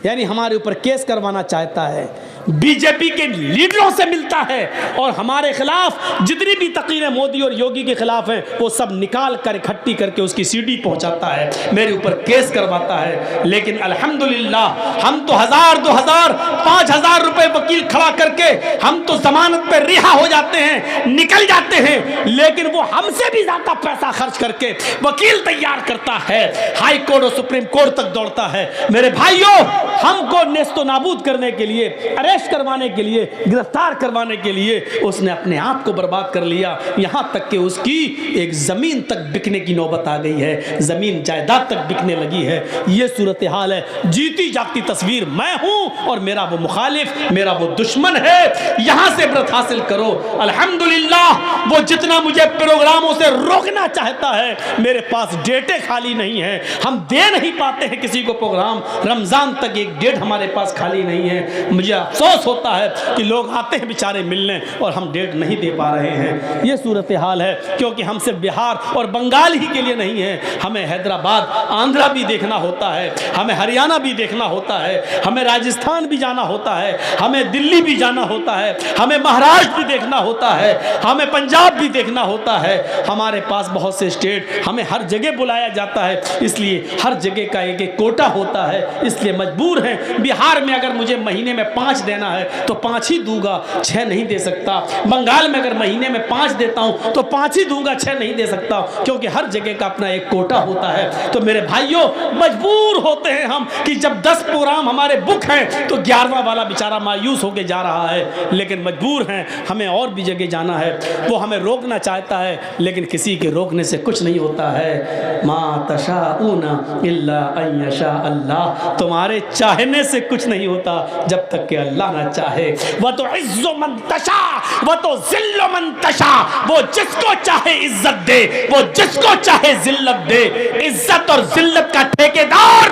A: यानी हमारे ऊपर केस करवाना चाहता है, बीजेपी के लीडरों से मिलता है और हमारे खिलाफ जितनी भी तकीरें मोदी और योगी के खिलाफ हैं वो सब निकाल कर इकट्ठी करके उसकी सीडी पहुंचाता है, मेरे ऊपर केस करवाता है। लेकिन अल्हम्दुलिल्लाह हम तो 1000, 2000, 5000 रुपए वकील खड़ा करके हम तो जमानत पे रिहा हो जाते हैं, निकल जाते हैं, लेकिन वो हमसे भी ज्यादा पैसा खर्च करके वकील तैयार करता है, हाई कोर्ट और सुप्रीम कोर्ट तक दौड़ता है। मेरे भाइयों, हमको नेस्तो नाबूद करने के लिए, अरेस्ट करवाने के लिए, गिरफ्तार करवाने के लिए उसने अपने आप को बर्बाद कर लिया। यहां तक कि उसकी एक जमीन तक बिकने की नौबत आ गई है, जमीन जायदाद तक बिकने लगी है। यह सूरत हाल है। जीती जागती तस्वीर मैं हूं और मेरा वो मुखालिफ, मेरा वो दुश्मन है। यहां से इबरत हासिल करो। अल्हम्दुलिल्लाह वो जितना मुझे प्रोग्रामों से रोकना चाहता है, मेरे पास डेटें खाली नहीं है, हम दे नहीं पाते हैं किसी को प्रोग्राम। रमजान तक एक डेट हमारे पास खाली नहीं है। मुझे अफसोस होता है कि लोग आते हैं बेचारे मिलने और हम डेट नहीं दे पा रहे हैं। ये सूरत हाल है, क्योंकि हम सिर्फ बिहार और बंगाल ही के लिए नहीं है, हमें हैदराबाद, आंध्रा भी देखना होता है, हमें हरियाणा भी देखना होता है, हमें राजस्थान भी जाना होता है, हमें दिल्ली भी जाना होता है, हमें महाराष्ट्र भी देखना होता है, हमें पंजाब भी देखना होता है। हमारे पास बहुत से स्टेट, हमें हर जगह बुलाया जाता है, इसलिए हर जगह का एक एक कोटा होता है, इसलिए मजबूर हैं। बिहार में अगर मुझे महीने में 5 देना है तो 5 ही दूंगा, 6 नहीं दे सकता। बंगाल में अगर महीने में 5 देता हूं तो 5 ही दूंगा, 6 नहीं दे सकता, क्योंकि हर जगह का अपना एक कोटा होता है। तो मेरे भाइयों, मजबूर होते हैं हम कि जब 10 प्रोग्राम हमारे बुक हैं तो 11वां वाला बेचारा मायूस होकर जा रहा है, लेकिन मजबूर हैं, हमें और भी जगह जाना है। वो हमें रोकना चाहता है, लेकिन किसी के रोकने से कुछ नहीं होता है। मा तशाऊना इल्ला अन यशा अल्लाह, तुम्हारे चाहने से कुछ नहीं होता जब तक कि अल्लाह ना चाहे। वह तो इज्जो मन तशा, वह तो जिल्लो मन तशा, वो जिसको चाहे इज्जत दे, वो जिसको चाहे जिल्लत दे। इज्जत और जिल्लत का ठेकेदार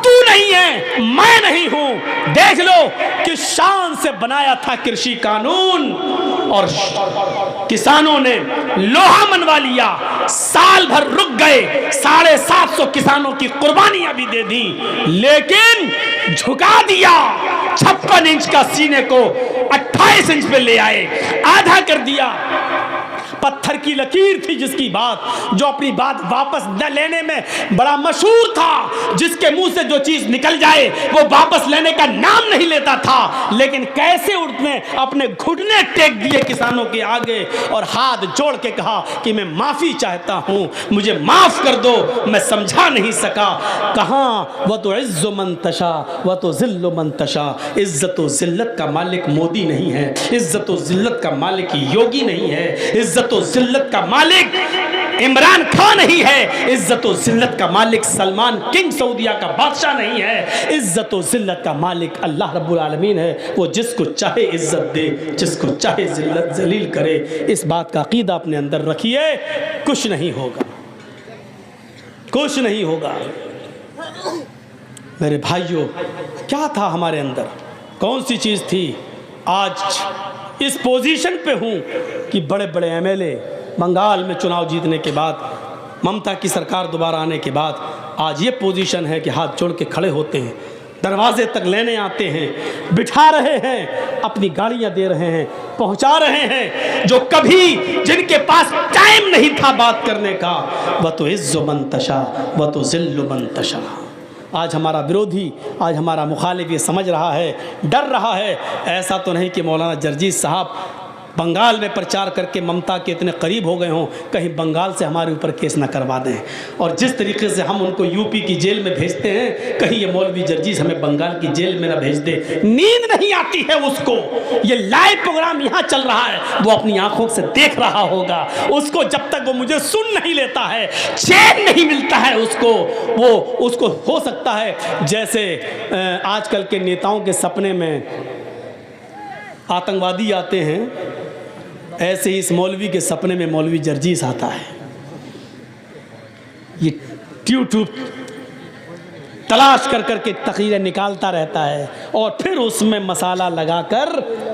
A: तू नहीं है, मैं नहीं हूं। देख लो कि शान से बनाया था कृषि कानून और किसानों ने लोहा मनवा लिया, साल भर रुक गए, 750 किसानों की कुर्बानियां भी दे दी, लेकिन झुका दिया। 56 इंच का सीने को 28 इंच पे ले आए, आधा कर दिया। पत्थर की लकीर थी जिसकी बात, जो अपनी बात वापस न लेने में बड़ा मशहूर था, जिसके मुंह से जो चीज निकल जाए वो वापस लेने का नाम नहीं लेता था। लेकिन कैसे उसने अपने घुटने टेक दिए किसानों के आगे और हाथ जोड़ के कहा कि मैं माफी चाहता हूं, मुझे माफ कर दो, मैं समझा नहीं सका। कहां वह तो इज्जो मन तशा, वह तो जिल्लो मन तशा। इज्जत और जिल्लत का मालिक मोदी नहीं है, इज्जत और जिल्लत का मालिक योगी नहीं है, इज्जत और जिल्लत का मालिक इमरान खान नहीं है, इज्जत और जिल्लत का मालिक सलमान किंग सऊदिया का बादशाह नहीं है। इज्जत और जिल्लत का मालिक अल्लाह रब्बुल आलमीन है। वो जिसको चाहे इज्जत दे, जिसको चाहे जिल्लत जलील करे। इस बात का अकीदा अपने अंदर रखिए, कुछ नहीं होगा, कुछ नहीं होगा। मेरे भाइयों, क्या था हमारे अंदर, कौन सी चीज थी? आज इस पोजीशन पे हूं कि बड़े बड़े एमएलए, बंगाल में चुनाव जीतने के बाद, ममता की सरकार दोबारा आने के बाद आज ये पोजीशन है कि हाथ जोड़ के खड़े होते हैं, दरवाजे तक लेने आते हैं, बिठा रहे हैं, अपनी गाड़ियां दे रहे हैं, पहुंचा रहे हैं। जो कभी जिनके पास टाइम नहीं था बात करने का, वह तो इज्जो मंतशा वह तो जिल्लु मंतशा। आज हमारा विरोधी, आज हमारा मुखालिफ ये समझ रहा है, डर रहा है। ऐसा तो नहीं कि मौलाना जर्जीस साहब बंगाल में प्रचार करके ममता के इतने करीब हो गए हों, कहीं बंगाल से हमारे ऊपर केस ना करवा दें। और जिस तरीके से हम उनको यूपी की जेल में भेजते हैं, कहीं ये मौलवी जर्जीस हमें बंगाल की जेल में ना भेज दे। नींद नहीं आती है उसको, ये लाइव प्रोग्राम यहाँ चल रहा है, वो अपनी आंखों से देख रहा होगा। उसको जब तक वो मुझे सुन नहीं लेता है, चैन नहीं मिलता है उसको, वो उसको हो सकता है जैसे आजकल के नेताओं के सपने में आतंकवादी आते हैं, ऐसे ही इस मौलवी के सपने में मौलवी जर्जीस आता है। ये ट्यूब तलाश कर करके तकरीरें निकालता रहता है और फिर उसमें मसाला लगाकर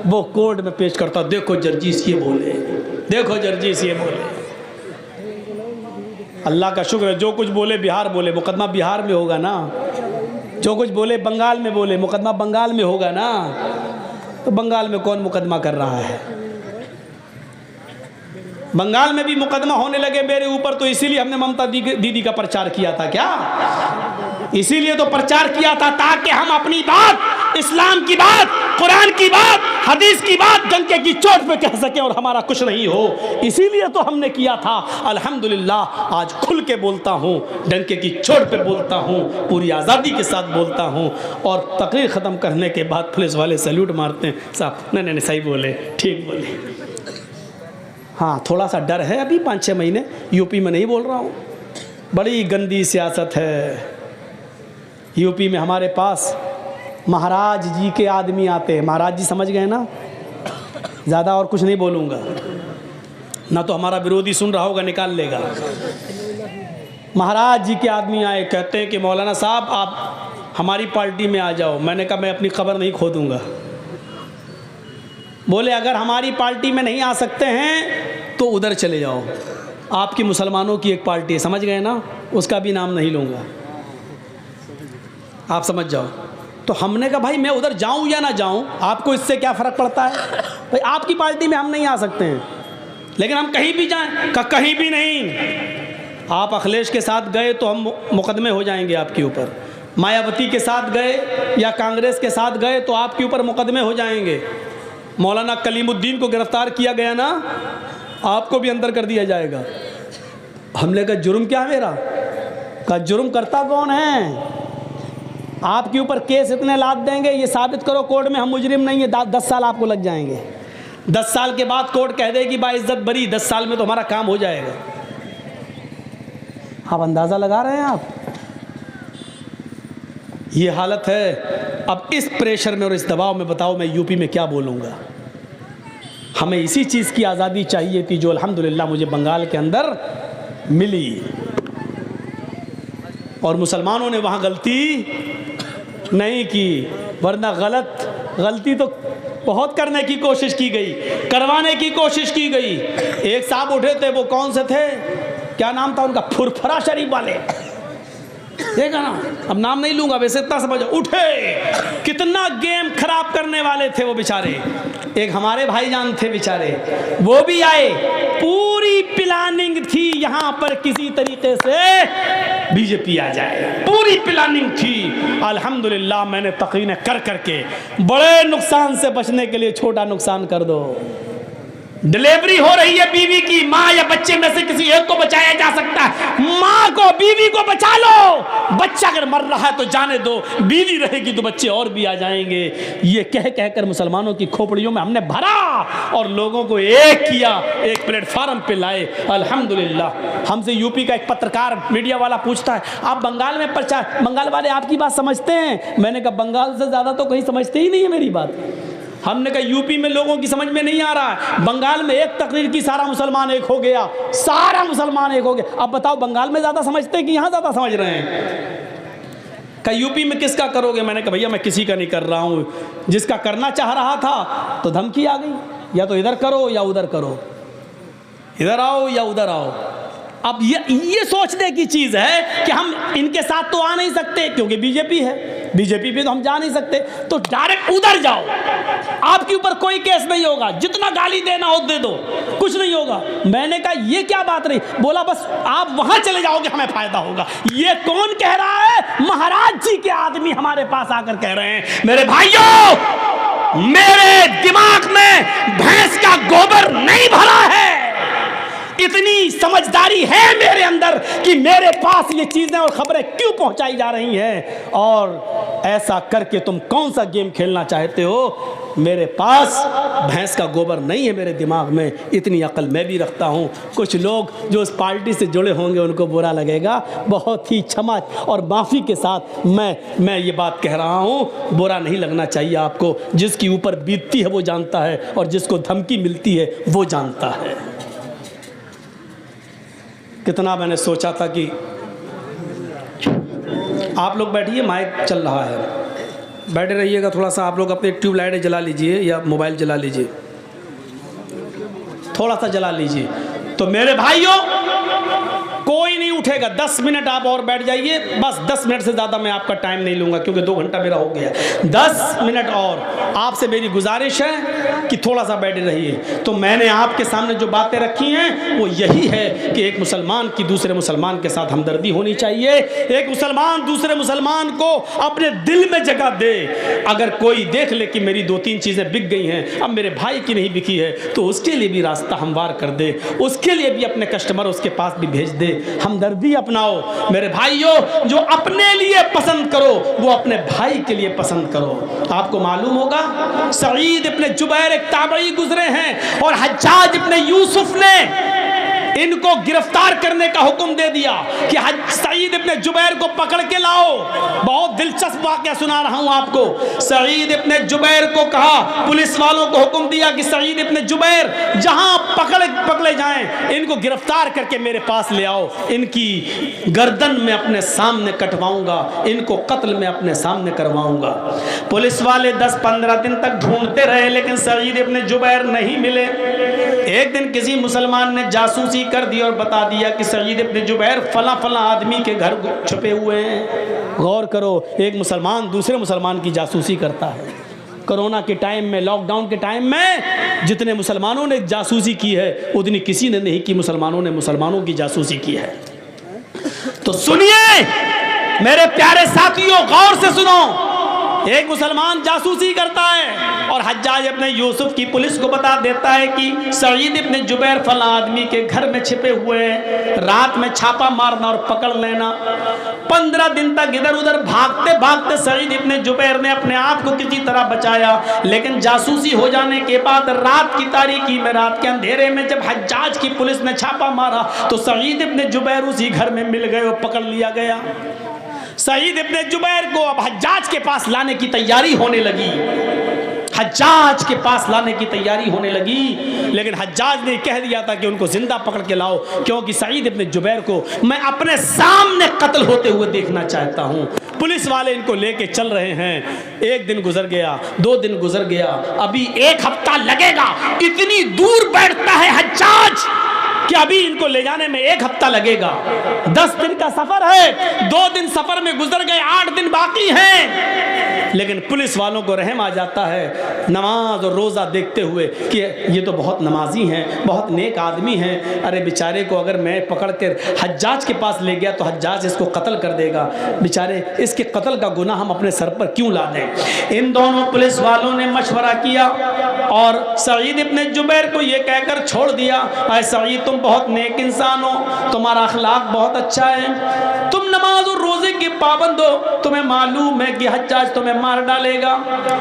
A: वो कोर्ट में पेश करता, देखो जर्जीस ये बोले, देखो जर्जीस ये बोले। अल्लाह का शुक्र है, जो कुछ बोले बिहार बोले, मुकदमा बिहार में होगा ना। जो कुछ बोले बंगाल में बोले, मुकदमा बंगाल में होगा ना। तो बंगाल में कौन मुकदमा कर रहा है? बंगाल में भी मुकदमा होने लगे मेरे ऊपर, तो इसीलिए हमने ममता दीदी का प्रचार किया था। क्या इसीलिए तो प्रचार किया था, ताकि हम अपनी बात, इस्लाम की बात, कुरान की बात, हदीस की बात डंके की चोट पे कह सकें और हमारा कुछ नहीं हो। इसीलिए तो हमने किया था। अल्हम्दुलिल्लाह आज खुल के बोलता हूँ, डंके की चोट पे बोलता हूँ, पूरी आज़ादी के साथ बोलता हूँ। और तकरीर ख़त्म करने के बाद पुलिस वाले सैल्यूट मारते हैं, साहब नहीं नहीं सही बोले, ठीक बोले। हाँ थोड़ा सा डर है अभी, 5-6 महीने यूपी में नहीं बोल रहा हूँ। बड़ी गंदी सियासत है यूपी में। हमारे पास महाराज जी के आदमी आते हैं, महाराज जी समझ गए ना, ज़्यादा और कुछ नहीं बोलूँगा, ना तो हमारा विरोधी सुन रहा होगा निकाल लेगा। महाराज जी के आदमी आए, कहते हैं कि मौलाना साहब आप हमारी पार्टी में आ जाओ। मैंने कहा मैं अपनी खबर नहीं खोदूँगा। बोले अगर हमारी पार्टी में नहीं आ सकते हैं तो उधर चले जाओ, आपकी मुसलमानों की एक पार्टी है, समझ गए ना, उसका भी नाम नहीं लूँगा, आप समझ जाओ। तो हमने कहा भाई मैं उधर जाऊँ या ना जाऊँ, आपको इससे क्या फ़र्क पड़ता है? भाई आपकी पार्टी में हम नहीं आ सकते हैं, लेकिन हम कहीं भी जाएं, कहीं भी नहीं। आप अखिलेश के साथ गए तो हम मुकदमे हो जाएंगे आपके ऊपर, मायावती के साथ गए या कांग्रेस के साथ गए तो आपके ऊपर मुकदमे हो जाएंगे। मौलाना कलीमुद्दीन को गिरफ्तार किया गया ना, आपको भी अंदर कर दिया जाएगा। हमने कहा जुर्म क्या है मेरा? कहा जुर्म करता कौन है? आपके ऊपर केस इतने लाद देंगे, ये साबित करो कोर्ट में हम मुजरिम नहीं है, 10 साल आपको लग जाएंगे। 10 साल के बाद कोर्ट कह देगी बाइज्जत बरी, 10 साल में तो हमारा काम हो जाएगा। आप अंदाज़ा लगा रहे हैं आप, ये हालत है। अब इस प्रेशर में और इस दबाव में बताओ मैं यूपी में क्या बोलूँगा? हमें इसी चीज़ की आज़ादी चाहिए थी जो अल्हम्दुलिल्लाह मुझे बंगाल के अंदर मिली, और मुसलमानों ने वहाँ गलती नहीं की, वरना गलती तो बहुत करने की कोशिश की गई, करवाने की कोशिश की गई। एक साहब उठे थे, वो कौन से थे, क्या नाम था उनका, फुरफरा शरीफ वाले, देखा ना, अब नाम नहीं लूंगा, वैसे इतना समझो, उठे कितना गेम खराब करने वाले थे वो बेचारे। एक हमारे भाईजान थे बेचारे, वो भी आए, पूरी प्लानिंग थी यहाँ पर किसी तरीके से बीजेपी आ जाए, पूरी प्लानिंग थी। अल्हम्दुलिल्लाह मैंने तकरीरें कर करके बड़े नुकसान से बचने के लिए छोटा नुकसान कर दो। डिलीवरी हो रही है बीवी की, माँ या बच्चे में से किसी एक को बचाया जा सकता है, माँ को बीवी को बचा लो। बच्चा अगर मर रहा है तो जाने दो, बीवी रहेगी तो बच्चे और भी आ जाएंगे। ये कह कहकर मुसलमानों की खोपड़ियों में हमने भरा और लोगों को एक किया, एक प्लेटफार्म पे लाए। अल्हम्दुलिल्लाह हमसे यूपी का एक पत्रकार मीडिया वाला पूछता है आप बंगाल में प्रचार, बंगाल वाले आपकी बात समझते हैं? मैंने कहा बंगाल से ज़्यादा तो कहीं समझते ही नहीं है मेरी बात। हमने कहा यूपी में लोगों की समझ में नहीं आ रहा है, बंगाल में एक तकरीर की सारा मुसलमान एक हो गया, सारा मुसलमान एक हो गया। अब बताओ बंगाल में ज़्यादा समझते हैं कि यहाँ ज़्यादा समझ रहे हैं? कहा यूपी में किसका करोगे? मैंने कहा भैया मैं किसी का नहीं कर रहा हूँ, जिसका करना चाह रहा था तो धमकी आ गई, या तो इधर करो या उधर करो। इधर आओ या उधर आओ। अब ये सोचने की चीज़ है कि हम इनके साथ तो आ नहीं सकते क्योंकि बीजेपी है, बीजेपी पे तो हम जा नहीं सकते, तो डायरेक्ट उधर जाओ, आपके ऊपर कोई केस नहीं होगा, जितना गाली देना हो दे दो, कुछ नहीं होगा। मैंने कहा ये क्या बात रही? बोला बस आप वहां चले जाओगे हमें फायदा होगा। ये कौन कह रहा है? महाराज जी के आदमी हमारे पास आकर कह रहे हैं। मेरे भाइयों, मेरे दिमाग में भैंस का गोबर नहीं भरा है, इतनी समझदारी है मेरे अंदर कि मेरे पास ये चीजें और खबरें क्यों पहुंचाई जा रही हैं, और ऐसा करके तुम कौन सा गेम खेलना चाहते हो। मेरे पास भैंस का गोबर नहीं है मेरे दिमाग में, इतनी अकल मैं भी रखता हूं। कुछ लोग जो उस पार्टी से जुड़े होंगे उनको बुरा लगेगा, बहुत ही क्षमा और माफ़ी के साथ मैं ये बात कह रहा हूं। बुरा नहीं लगना चाहिए आपको, जिसकी ऊपर बीतती है वो जानता है, और जिसको धमकी मिलती है वो जानता है। कितना मैंने सोचा था कि आप लोग बैठिए, माइक चल रहा है, बैठे रहिएगा। थोड़ा सा आप लोग अपने ट्यूबलाइट जला लीजिए या मोबाइल जला लीजिए, थोड़ा सा जला लीजिए। तो मेरे भाइयों, कोई नहीं उठेगा, 10 मिनट आप और बैठ जाइए, बस 10 मिनट से ज़्यादा मैं आपका टाइम नहीं लूँगा क्योंकि 2 घंटा मेरा हो गया। 10 मिनट और आपसे मेरी गुजारिश है कि थोड़ा सा बैठे रहिए। तो मैंने आपके सामने जो बातें रखी हैं वो यही है कि एक मुसलमान की दूसरे मुसलमान के साथ हमदर्दी होनी चाहिए, एक मुसलमान दूसरे मुसलमान को अपने दिल में जगह दे। अगर कोई देख ले कि मेरी 2-3 चीज़ें बिक गई हैं, अब मेरे भाई की नहीं बिकी है, तो उसके लिए भी रास्ता हमवार कर दे, उसके लिए भी अपने कस्टमर उसके पास भी भेज दे। हमदर्दी अपनाओ मेरे भाइयों, जो अपने लिए पसंद करो वो अपने भाई के लिए पसंद करो। आपको मालूम होगा सईद इब्ने जुबैर एक ताबई गुजरे हैं, और हज्जाज इब्ने यूसुफ ने इनको गिरफ्तार करने का हुक्म दे दिया कि सईद इब्ने जुबैर को पकड़ के लाओ। बहुत दिलचस्प वाकया सुना रहा हूं आपको। सईद इब्ने जुबैर को कहा, पुलिस वालों को हुक्म दिया कि सईद इब्ने जुबैर जहां पकड़े जाएं, इनको गिरफ्तार करके मेरे पास ले आओ, इनकी गर्दन में अपने सामने कटवाऊंगा, इनको कत्ल में अपने सामने करवाऊंगा। पुलिस वाले 10-15 दिन तक ढूंढते रहे लेकिन सईद इब्ने जुबैर नहीं मिले। एक दिन किसी मुसलमान ने जासूसी कर दी और बता दिया कि सईद इब्ने जुबैर फला आदमी के घर छुपे हुए हैं। गौर करो, एक मुसलमान दूसरे मुसलमान की जासूसी करता है। कोरोना के टाइम में, लॉकडाउन के टाइम में जितने मुसलमानों ने जासूसी की है उतनी किसी ने नहीं की, मुसलमानों ने मुसलमानों की जासूसी की है। तो सुनिए मेरे प्यारे साथियों, गौर से सुनो। एक मुसलमान जासूसी करता है और हज्जाज इब्ने यूसुफ की पुलिस को बता देता है कि सईद इब्ने जुबैर फला आदमी के घर में छिपे हुए हैं, रात में छापा मारना और पकड़ लेना। 15 दिन तक इधर उधर भागते भागते सईद इब्ने जुबैर ने अपने आप को किसी तरह बचाया, लेकिन जासूसी हो जाने के बाद रात की तारीकी में, रात के अंधेरे में जब हज्जाज की पुलिस ने छापा मारा तो सईद इब्ने जुबैर उसी घर में मिल गए और पकड़ लिया गया। सईद इब्ने जुबैर को अब हज्जाज के पास लाने की तैयारी होने लगी, हज्जाज के पास लाने की तैयारी होने लगी, लेकिन हज्जाज ने कह दिया था कि उनको जिंदा पकड़ के लाओ, क्योंकि सईद इब्ने जुबैर को मैं अपने सामने कत्ल होते हुए देखना चाहता हूं। पुलिस वाले इनको लेके चल रहे हैं। 1 दिन गुजर गया, 2 दिन गुजर गया, अभी 1 हफ्ता लगेगा। इतनी दूर बैठता है हज्जाज कि अभी इनको ले जाने में 1 हफ्ता लगेगा। 10 दिन का सफर है, 2 दिन सफर में गुजर गए, 8 दिन बाकी हैं। लेकिन पुलिस वालों को रहम आ जाता है नमाज और रोज़ा देखते हुए कि ये तो बहुत नमाजी हैं, बहुत नेक आदमी हैं। अरे बेचारे को अगर मैं पकड़ कर हज्जाज के पास ले गया तो हज्जाज इसको कत्ल कर देगा, बेचारे इसके कत्ल का गुनाह हम अपने सर पर क्यों ला दें। इन दोनों पुलिस वालों ने मशवरा किया और सईद इब्ने जुबैर को ये कहकर छोड़ दिया, अरे सईद तुम बहुत नेक इंसान हो, तुम्हारा अखलाक बहुत अच्छा है, तुम नमाज और रोजे के पाबंद हो, तुम्हें मालूम है कि हज्जाज तुम्हें मार डालेगा,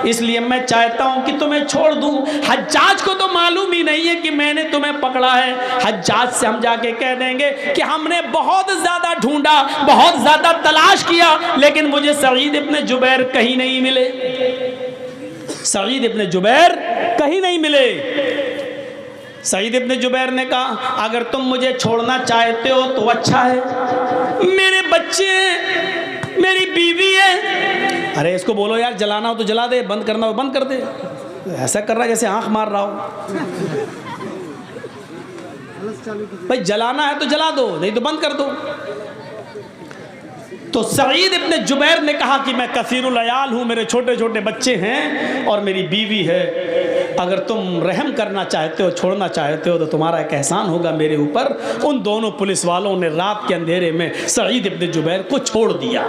A: इसलिए मैं चाहता हूं कि तुम्हें छोड़ दूं। हज्जाज को तो मालूम ही नहीं है कि मैंने तुम्हें पकड़ा है। हज्जाज से हम जाके कह देंगे कि हमने बहुत ज्यादा ढूंढा, बहुत ज्यादा तलाश किया, लेकिन मुझे सईद इब्ने जुबैर कहीं नहीं मिले, सईद इब्ने जुबैर कहीं नहीं मिले। सईद इब्ने जुबैर ने कहा अगर तुम मुझे छोड़ना चाहते हो तो अच्छा है, मेरे बच्चे हैं, मेरी बीवी है। अरे इसको बोलो यार जलाना हो तो जला दे, बंद करना हो बंद कर दे, ऐसा कर रहा है जैसे आंख मार रहा हो। भाई जलाना है तो जला दो, नहीं तो बंद कर दो। तो सईद इब्न जुबैर ने कहा कि मैं कसीरुल अयाल हूँ, मेरे छोटे छोटे बच्चे हैं और मेरी बीवी है। अगर तुम रहम करना चाहते हो, छोड़ना चाहते हो, तो तुम्हारा एक एहसान होगा मेरे ऊपर। उन दोनों पुलिस वालों ने रात के अंधेरे में सईद इब्न जुबैर को छोड़ दिया।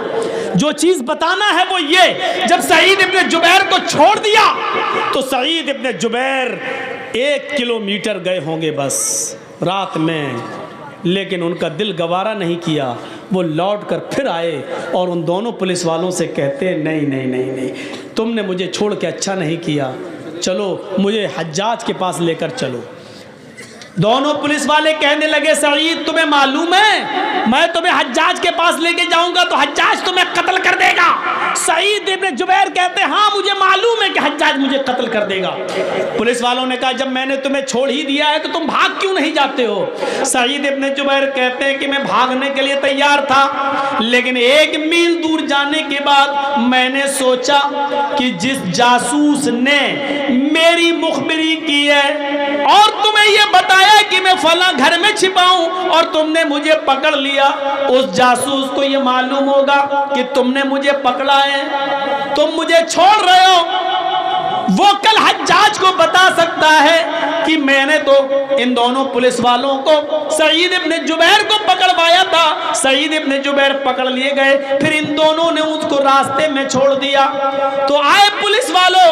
A: जो चीज़ बताना है वो ये, जब सईद इब्न जुबैर को छोड़ दिया तो सईद इब्न जुबैर 1 किलोमीटर गए होंगे बस रात में, लेकिन उनका दिल गवारा नहीं किया। वो लौट कर फिर आए और उन दोनों पुलिस वालों से कहते नहीं नहीं नहीं नहीं, तुमने मुझे छोड़ के अच्छा नहीं किया, चलो मुझे हज्जाज के पास लेकर चलो। दोनों पुलिस वाले कहने लगे सईद तुम्हें मालूम है मैं तुम्हें हज्जाज के पास लेके जाऊंगा तो हज्जाज तुम्हें कत्ल कर देगा। सईद इब्न जुबैर कहते हाँ मुझे मालूम है कि हज्जाज मुझे कत्ल कर देगा। पुलिस वालों ने कहा जब मैंने तुम्हें छोड़ ही दिया है तो तुम भाग क्यों नहीं जाते हो? सईद इब्न जुबैर कहते हैं कि मैं भागने के लिए तैयार था, लेकिन 1 मील दूर जाने के बाद मैंने सोचा कि जिस जासूस ने मेरी मुखबिरी की है और तुम्हें यह बताया कि मैं फला घर में छिपा हूं और तुमने मुझे पकड़ लिया, उस जासूस को यह मालूम होगा कि तुमने मुझे पकड़ा है, तुम मुझे छोड़ रहे हो। वो कल हज्जाज को बता सकता है कि मैंने तो इन दोनों पुलिस वालों को सईद इब्न जुबैर को पकड़वाया था। सईद इब्न जुबैर पकड़ लिए गए, फिर इन दोनों ने उसको रास्ते में छोड़ दिया। तो आए पुलिस वालों,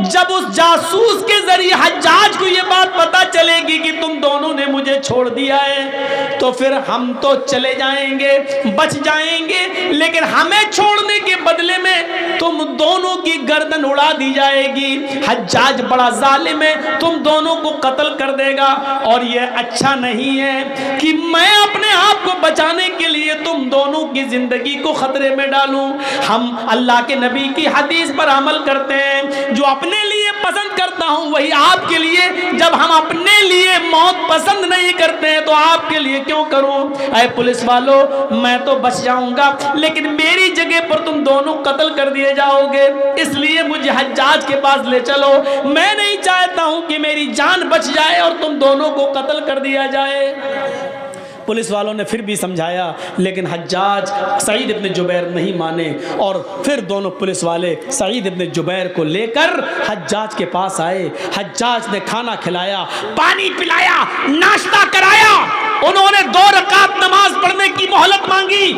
A: जब उस जासूस के जरिए हज्जाज को ये बात पता चलेगी कि तुम दोनों ने मुझे छोड़ दिया है तो फिर हम तो चले जाएंगे, बच जाएंगे, लेकिन हमें छोड़ने के बदले में तुम दोनों की गर्दन उड़ा दी जाएगी। हज्जाज बड़ा जालिम है, तुम दोनों को कत्ल कर देगा और यह अच्छा नहीं है कि मैं अपने आप को बचाने के लिए तुम दोनों की जिंदगी को खतरे में डालूं। हम अल्लाह के नबी की हदीस पर अमल करते हैं, जो अपने लिए पसंद करता हूं वही आपके लिए, जब हम अपने लिए मौत पसंद नहीं करते हैं तो आपके लिए क्यों करूं? ऐ पुलिस वालों, मैं तो बच जाऊंगा लेकिन मेरी जगह पर तुम दोनों कत्ल कर दिए जाओगे, इसलिए मुझे हज्जाज के पास ले चलो। मैं नहीं चाहता हूं कि मेरी जान बच जाए और तुम दोनों को कत्ल कर दिया जाए। पुलिस वालों ने फिर भी समझाया, लेकिन हज्जाज सईद इब्न जुबैर नहीं माने और फिर दोनों पुलिस वाले सईद इब्न जुबैर को लेकर हज्जाज के पास आए। हज्जाज ने खाना खिलाया, पानी पिलाया, नाश्ता कराया, उन्होंने 2 रकात नमाज पढ़ने की मोहलत मांगी।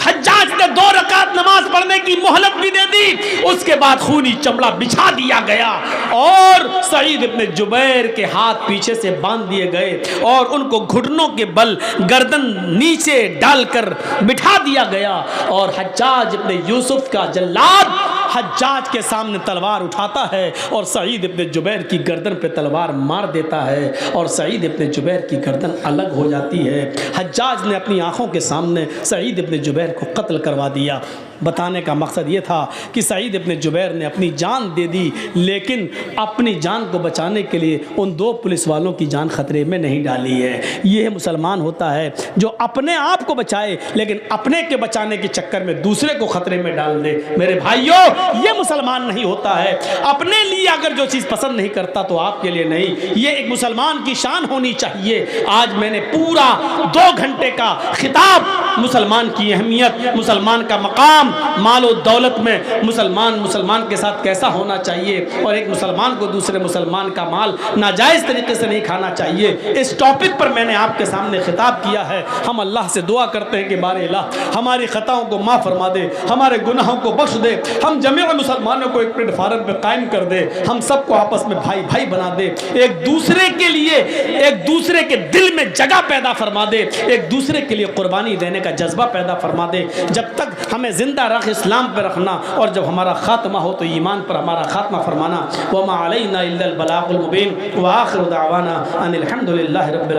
A: हज्जाज ने 2 रकात नमाज पढ़ने की मोहलत भी दे दी। उसके बाद खूनी चमड़ा बिछा दिया गया और सईद इब्न जुबैर के हाथ पीछे से बांध दिए गए और उनको घुटनों के बल गर्दन नीचे डालकर बिठा दिया गया। और हज्जाज इब्न यूसुफ का जल्लाद हज्जाज के सामने तलवार उठाता है और सईद इब्न जुबैर की गर्दन पे तलवार मार देता है और सईद इब्न जुबैर की गर्दन अलग हो जाती है। हज्जाज ने अपनी आंखों के सामने सईद इब्न जुबैर को कत्ल करवा दिया। बताने का मकसद ये था कि सईद इब्न जुबैर ने अपनी जान दे दी, लेकिन अपनी जान को बचाने के लिए उन 2 पुलिस वालों की जान खतरे में नहीं डाली है। ये मुसलमान होता है जो अपने आप को बचाए लेकिन अपने के बचाने के चक्कर में दूसरे को खतरे में डाल दे। मेरे भाइयों, ये मुसलमान नहीं होता है। अपने लिए अगर जो चीज़ पसंद नहीं करता तो आपके लिए नहीं। ये एक मुसलमान की शान होनी चाहिए। आज मैंने पूरा 2 घंटे का खिताब मुसलमान की अहमियत, मुसलमान का मकाम, माल और दौलत में मुसलमान के साथ कैसा होना चाहिए और एक मुसलमान को दूसरे मुसलमान का माल नाजायज़ तरीके से नहीं खाना चाहिए, इस टॉपिक पर मैंने आपके सामने खिताब किया है। हम अल्लाह से दुआ करते हैं कि बारे अल्लाह हमारी ख़ताओं को माफ़ फरमा दे, हमारे गुनाहों को बख्श दे, हम जमीअ मुसलमानों को एक प्लेटफार्म पर कायम कर दे, हम सबको आपस में भाई भाई बना दे, एक दूसरे के लिए एक दूसरे के दिल में जगह पैदा फरमा दे, एक दूसरे के लिए कुर्बानी देने का जज्बा पैदा फरमा दे। जब तक हमें जिंदा रख इस्लाम पर रखना और जब हमारा खात्मा हो तो ईमान पर हमारा खात्मा फरमाना। वमा अलैना इल्लल बलागुल मुबीन व आखिरु दावाना अनिल हम्दुलिल्लाहि रब्बिल